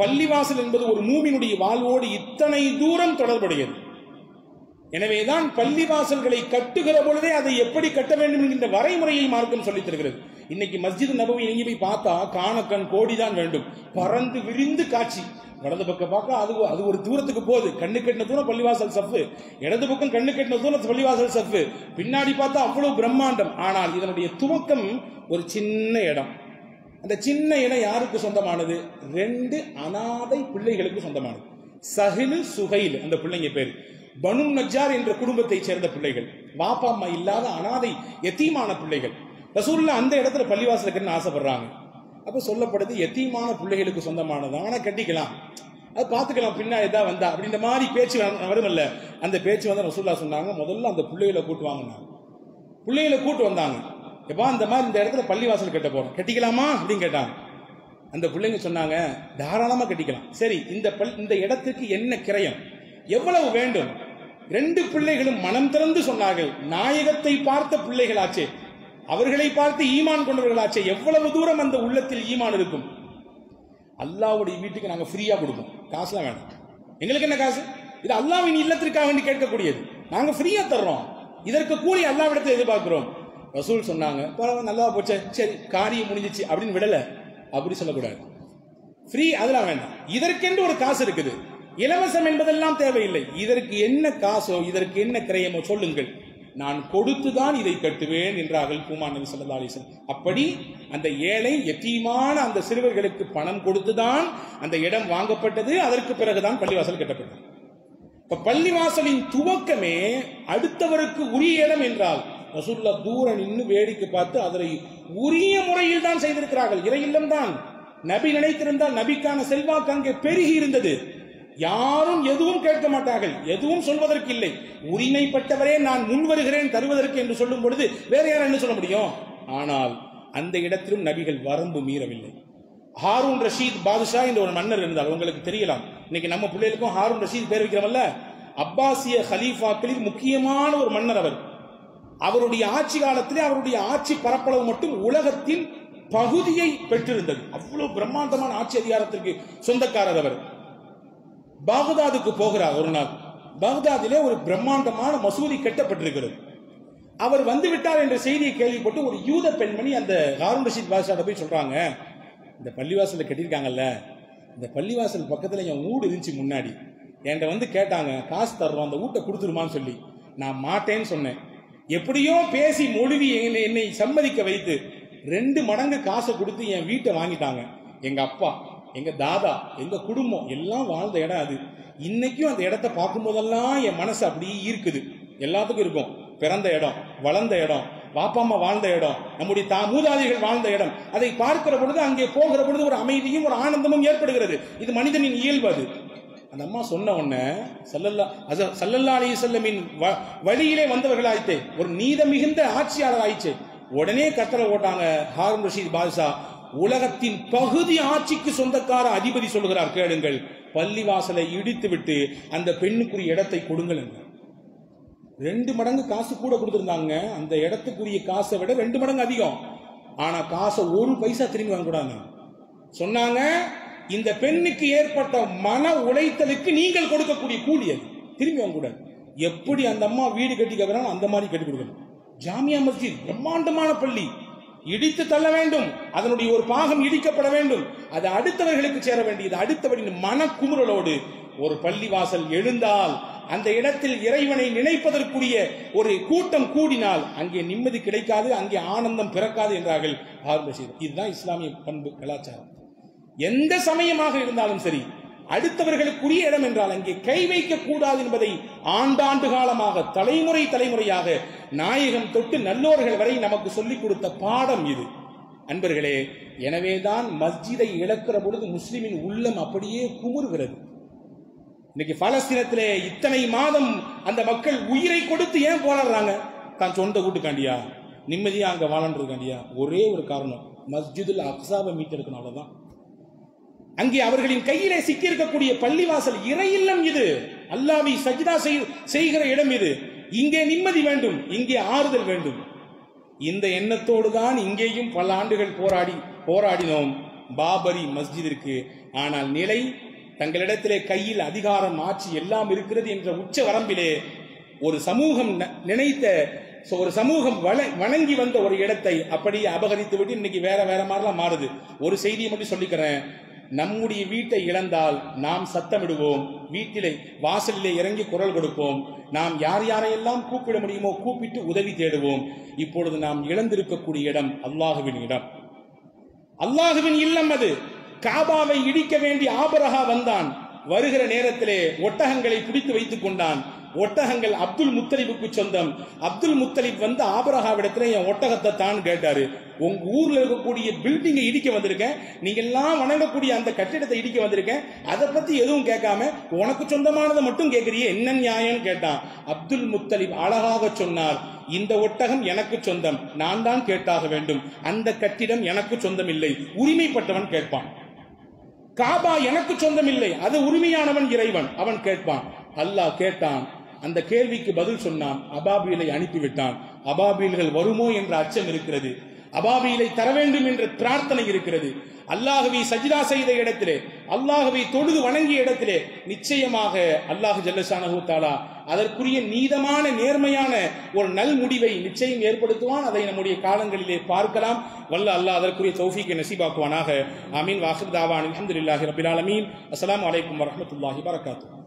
பள்ளிவாசல் என்பது ஒரு மூமினுடைய வாழ்வோடு இத்தனை தூரம் தொடர்புடையது. எனவேதான் பள்ளிவாசல்களை கட்டுகிற பொழுதே அதை எப்படி கட்ட வேண்டும் என்கின்ற வரைமுறையை மார்க்கம் சொல்லித் தருகிறது. இன்னைக்கு மஸ்ஜித் நபவி நீங்க போய் பார்த்தா காணக்கண் கோடிதான் வேண்டும், பறந்து விரிந்து காட்சி. வலது பக்கம் பார்க்க அது ஒரு தூரத்துக்கு போகுது, கண்ணு கட்டின தூரம் பள்ளிவாசல் சஃப்பு, இடது பக்கம் கண்ணு கட்டின தூரம் பள்ளிவாசல் சஃப்பு, பின்னாடி பார்த்தா அவ்வளவு பிரம்மாண்டம். ஆனால் இதனுடைய துவக்கம் ஒரு சின்ன இடம். அந்த சின்ன இடம் யாருக்கு சொந்தமானது? 2 அனாதை பிள்ளைகளுக்கு சொந்தமானது. சஹில் சுஹைல் அந்த பிள்ளைங்க பேர். பனு நஜ்ஜார் என்ற குடும்பத்தை சேர்ந்த பிள்ளைகள், வாப்பா அம்மா இல்லாத அனாதை யத்தீமான பிள்ளைகள். ரசூலுல்லாஹ் அந்த இடத்துல பள்ளிவாசல் கட்டணும்னு ஆசைப்படுறாங்க. அப்ப சொல்லப்படுது யத்தீமான பிள்ளைகளுக்கு சொந்தமானது, ஆனா கட்டிக்கலாம், அது பார்த்துக்கலாம், பின்னாடி ஏதாவது வந்தா அப்படின்ற மாதிரி பேச்சு வருமல்ல. அந்த பேச்சு வந்து ரசூலுல்லாஹ் சொன்னாங்க, முதல்ல அந்த பிள்ளைகளை கூட்டு வாங்கினாங்க. பிள்ளைகளை கூட்டு வந்தாங்க. எப்பா இந்த மாதிரி இந்த இடத்துல பள்ளிவாசல் கட்ட போறோம், கட்டிக்கலாமா அப்படின்னு கேட்டாங்க. அந்த பிள்ளைங்க சொன்னாங்க, தாராளமா கட்டிக்கலாம். சரி, இந்த இடத்துக்கு என்ன கிரயம், எவ்வளவு வேண்டும்? 2 பிள்ளைகளும் மனம் திறந்து சொன்னார்கள், நாயகத்தை பார்த்த பிள்ளைகளாச்சே, அவர்களை பார்த்து ஈமான் கொண்டவர்களாச்சே, எவ்வளவு தூரம் அந்த உள்ளத்தில் ஈமான் இருக்கும். அல்லாஹ்வுடைய வீட்டுக்கு நாங்க ஃப்ரீயா கொடுப்போம், காசுலாம் வேண்டாம், எங்களுக்கு என்ன காசு, இது அல்லாஹ்வின் இல்லத்திற்காக வேண்டி கேட்கக்கூடியது, நாங்க ஃப்ரீயா தர்றோம், இதற்கு கூலி அல்லாஹ்விடத்தில் எதிர்பார்க்கிறோம். ரசூல் சொன்னாங்க, பரவாயில்ல நல்லா போச்சே, சரி காரியம் முடிஞ்சிச்சு அப்படின்னு விடல. அப்படி சொல்லக்கூடாது, ஃப்ரீ அதெல்லாம் வேண்டாம், இதற்கென்று ஒரு காசு இருக்குது, இலவசம் என்பதெல்லாம் தேவையில்லை, இதற்கு என்ன காசோ இதற்கு என்ன கிரயமோ சொல்லுங்கள், நான் கொடுத்துதான் இதை கட்டுவேன் என்றார்கள் பூமான் நபி ஸல்லல்லாஹு அலைஹி வஸல்லம். அப்படி அந்த ஏழை யத்தீமான அந்த சிறுவர்களுக்கு பணம் கொடுத்துதான் அந்த இடம் வாங்கப்பட்டது. அதற்கு பிறகுதான் பள்ளிவாசல் கட்டப்பட்டது. இப்ப பள்ளிவாசலின் துவக்கமே அடுத்தவருக்கு உரிய இடம் என்றால் ரசூலுல்லாஹ் தூரம் நின்று வேடிக்கை பார்த்து அதனை உரிய முறையில் தான் செய்திருக்கிறார்கள். இறை இல்லம் தான். நபி நினைத்திருந்தால் நபிக்கான செல்வாக்கு அங்கே பெருகி இருந்தது. யாரும் எதுவும் கேட்க மாட்டார்கள், எதுவும் சொல்வதற்கு இல்லை. உரிமைப்பட்டவரே நான் முன் வருகிறேன் தருவதற்கு என்று சொல்லும் பொழுது வேற யாரும் என்ன சொல்ல முடியும்? ஆனால் அந்த இடத்திலும் நபிகள் வரம்பு மீறவில்லை. ஹாரூன் ரஷீத் பாதுஷா என்ற ஒரு மன்னர் இருந்தார், உங்களுக்கு தெரியலாம். இன்னைக்கு நம்ம பிள்ளைகளுக்கும் ஹாரூன் ரஷீத் பேர் வைக்கிறோம்ல. அப்பாசிய ஹலீஃபாக்களில் முக்கியமான ஒரு மன்னர் அவர். அவருடைய ஆட்சி காலத்திலே அவருடைய ஆட்சி பரப்பளவு மட்டும் உலகத்தின் பகுதியை பெற்றிருந்தது. அவ்வளவு பிரம்மாண்டமான ஆட்சி அதிகாரத்திற்கு சொந்தக்காரர் அவர். பாக்தாதுக்கு போகிறார் ஒரு நாள். பாக்தாதிலே ஒரு பிரம்மாண்டமான மசூதி கட்டப்பட்டிருக்கிறது. அவர் வந்து விட்டார் என்ற செய்தியை கேள்விப்பட்டு ஒரு யூத பெண்மணி அந்த ஹாரூன் ரஷீத் பாதுஷா போய் சொல்றாங்க, இந்த பள்ளிவாசல கட்டியிருக்காங்கல்ல, இந்த பள்ளிவாசல் பக்கத்துல என் வீடு இருந்துச்சு முன்னாடி, என்கிட்ட வந்து கேட்டாங்க காசு தர்றோம் அந்த வீட்டை கொடுத்துருமான்னு சொல்லி. நான் மாட்டேன்னு சொன்னேன். எப்படியோ பேசி மொழிவி என்னை சம்மதிக்க வைத்து 2 மடங்கு காசை கொடுத்து என் வீட்டை வாங்கிட்டாங்க. எங்க அப்பா, எங்க தாதா, எங்க குடும்பம் எல்லாம் வாழ்ந்த இடம் அது. இன்னைக்கும் அந்த இடத்தை பார்க்கும் போதெல்லாம் என் மனசு அப்படியே ஈர்க்குது. எல்லாத்துக்கும் இருக்கும், பிறந்த இடம், வளர்ந்த இடம், வாப்பா அம்மா வாழ்ந்த இடம், நம்முடைய மூதாதைகள் வாழ்ந்த இடம். அதை பார்க்கிற பொழுது, அங்கே போகிற பொழுது ஒரு அமைதியும் ஒரு ஆனந்தமும் ஏற்படுகிறது. இது மனிதனின் இயல்பு. அது அந்த அம்மா சொன்ன உடனே ஸல்லல்லாஹு அலைஹி வஸல்லமின் வழியிலே வந்தவர்களாயிட்டே, ஒரு நீதம் மிகுந்த ஆட்சியாளர் ஆயிடுச்சு. உடனே கட்டளை போட்டாங்க. ஹாரூன் ரஷீத் பாதுஷா, உலகத்தின் பகுதி ஆட்சிக்கு சொந்தக்கார அதிபதி சொல்லுகிறார், கேளுங்கள், பள்ளிவாசலை இடித்து விட்டு அந்த பெண்ணுக்குரிய இடத்தை கொடுங்கள் என்று. 2 மடங்கு காசு கூட கொடுத்திருந்தாங்க. அந்த இடத்துக்குரிய காசை விட 2 மடங்கு அதிகம். ஆனா காசை 1 பைசா திரும்பி வாங்க கூடாது சொன்னாங்க. இந்த பெண்ணுக்கு ஏற்பட்ட மன உளைத்தலுக்கு நீங்கள் கொடுக்கக்கூடிய கூலி அது திரும்பி வாங்க கூடாது. எப்படி அந்த அம்மா வீடு கட்டி கேட்கிறாங்க அந்த மாதிரி கட்டி கொடுக்கணும். ஜாமியா மஸ்ஜித் பிரம்மாண்டமான பள்ளி, இடித்து தள்ள வேண்டும், அதனுடைய ஒரு பாகம் இடிக்கப்பட வேண்டும், அது அடுத்தவர்களுக்கு சேர வேண்டியது. அடுத்தவரின் மனக்குமுறலோடு ஒரு பள்ளிவாசல் எழுந்தால், அந்த இடத்தில் இறைவனை நினைப்பதற்குரிய ஒரு கூட்டம் கூடினால் அங்கே நிம்மதி கிடைக்காது, அங்கே ஆனந்தம் பிறக்காது என்றார்கள் ஹாரூன் ரஷீத். இதுதான் இஸ்லாமிய பண்பு, கலாச்சாரம். எந்த சமயமாக இருந்தாலும் சரி, அடுத்தவர்களுக்குரிய இடம் என்றால் அங்கே கை வைக்க கூடாது என்பதை ஆண்டாண்டு காலமாக, தலைமுறை தலைமுறையாக நாயகம் தொட்டு நல்லோர்கள் வரை நமக்கு சொல்லிக் கொடுத்த பாடம் இது. அன்பர்களே, எனவேதான் மஸ்ஜிதை இழக்கிற பொழுது முஸ்லிமின் உள்ளம் அப்படியே குமுறுகிறது. இன்னைக்கு பலஸ்தீனத்திலே இத்தனை மாதம் அந்த மக்கள் உயிரை கொடுத்து ஏன் போராடுறாங்க? தான் சொந்த வீட்டுக்காண்டியா, நிம்மதியா அங்க வாழன்றதுக்காண்டியா? ஒரே ஒரு காரணம், மஸ்ஜிதுல் அக்ஸாவை மீட்டெடுக்கணும், அவ்வளவுதான். அங்கே அவர்களின் கையிலே சிக்கி இருக்கக்கூடிய பள்ளிவாசல் இறை இல்லம் இது, அல்லாஹ்வை சஜ்தா செய்கிற இடம் இது. இங்கே நிம்மதி வேண்டும், இங்கே ஆறுதல் வேண்டும். இந்த எண்ணத்தோடு தான் இங்கேயும் பல ஆண்டுகள் போராடினோம் பாபரி மஸ்ஜிதிற்கு. ஆனால் நிலை, தங்களிடத்திலே கையில் அதிகாரம், ஆட்சி எல்லாம் இருக்கிறது என்ற உச்ச வரம்பிலே ஒரு சமூகம் நினைத்த, ஒரு சமூகம் வணங்கி வந்த ஒரு இடத்தை அப்படியே அபகரித்து விட்டு இன்னைக்கு வேற வேற மாதிரிலாம் மாறுது. ஒரு செய்தியை மட்டும் சொல்லிக்கிறேன். நம்முடைய வீட்டை இழந்தால் நாம் சத்தமிடுவோம், வீட்டிலே வாசலிலே இறங்கி குரல் கொடுப்போம், நாம் யார் யாரையெல்லாம் கூப்பிட முடியுமோ கூப்பிட்டு உதவி தேடுவோம். இப்பொழுது நாம் இழந்திருக்கக்கூடிய இடம் அல்லாஹுவின் இடம், அல்லாஹுவின் இல்லம். அது காபாவை இடிக்க வேண்டிய ஆபரஹா வந்தான். வருகிற நேரத்திலே ஒட்டகங்களை பிடித்து வைத்துக் கொண்டான். ஒட்டகங்கள் அப்துல் முத்தலிபுக்கு சொந்தம். அப்துல் முத்தலிப் வந்து ஆபரஹாவிடத்துல என் ஒட்டகத்தை தான் கேட்டாரு. உங்க ஊர்ல இருக்கக்கூடிய பில்டிங்கை இடிக்க வந்திருக்கேன், நீங்க எல்லாம் வணங்கக்கூடிய அந்த கட்டிடத்தை இடிக்க வந்திருக்கேன், அதை பத்தி எதுவும் கேட்காம உனக்கு சொந்தமானதை மட்டும் கேட்கறியே, என்ன நியாயம் கேட்டான். அப்துல் முத்தலிப் அழகாக சொன்னார், இந்த ஒட்டகம் எனக்கு சொந்தம், நான் தான் கேட்டாக வேண்டும், அந்த கட்டிடம் எனக்கு சொந்தம் இல்லை, உரிமைப்பட்டவன் கேட்பான். காபா எனக்கு சொந்தம் இல்லை, அது உரிமையானவன் இறைவன், அவன் கேட்பான். அல்லாஹ் கேட்டான், அந்த கேள்விக்கு பதில் சொன்னான், அபாபீலை அனுப்பிவிட்டான். அபாபீல்கள் வருமோ என்ற அச்சம் இருக்கிறது, அபாபீலை தர வேண்டும் என்ற பிரார்த்தனை இருக்கிறது. அல்லாஹ்வை சஜ்தா செய்த இடத்திலே, அல்லாஹ்வை தொழுது வணங்கிய இடத்திலே நிச்சயமாக அல்லாஹ் ஜல்லஷானஹு தஆலா அதற்குரிய நீதமான நேர்மையான ஒரு நல் முடிவை நிச்சயம் ஏற்படுத்துவான். அதை நம்முடைய காலங்களிலே பார்க்கலாம். வல்ல அல்லாஹ் அதற்குரிய தௌஃபீக்கை நசீபாக்குவானாக. ஆமீன். வாஹிர் தாவான் அல்ஹம்துலில்லாஹி ரப்பில் ஆலமீன். அஸ்ஸலாமு அலைக்கும் வரஹ்மத்துல்லாஹி வபரகாத்துஹு.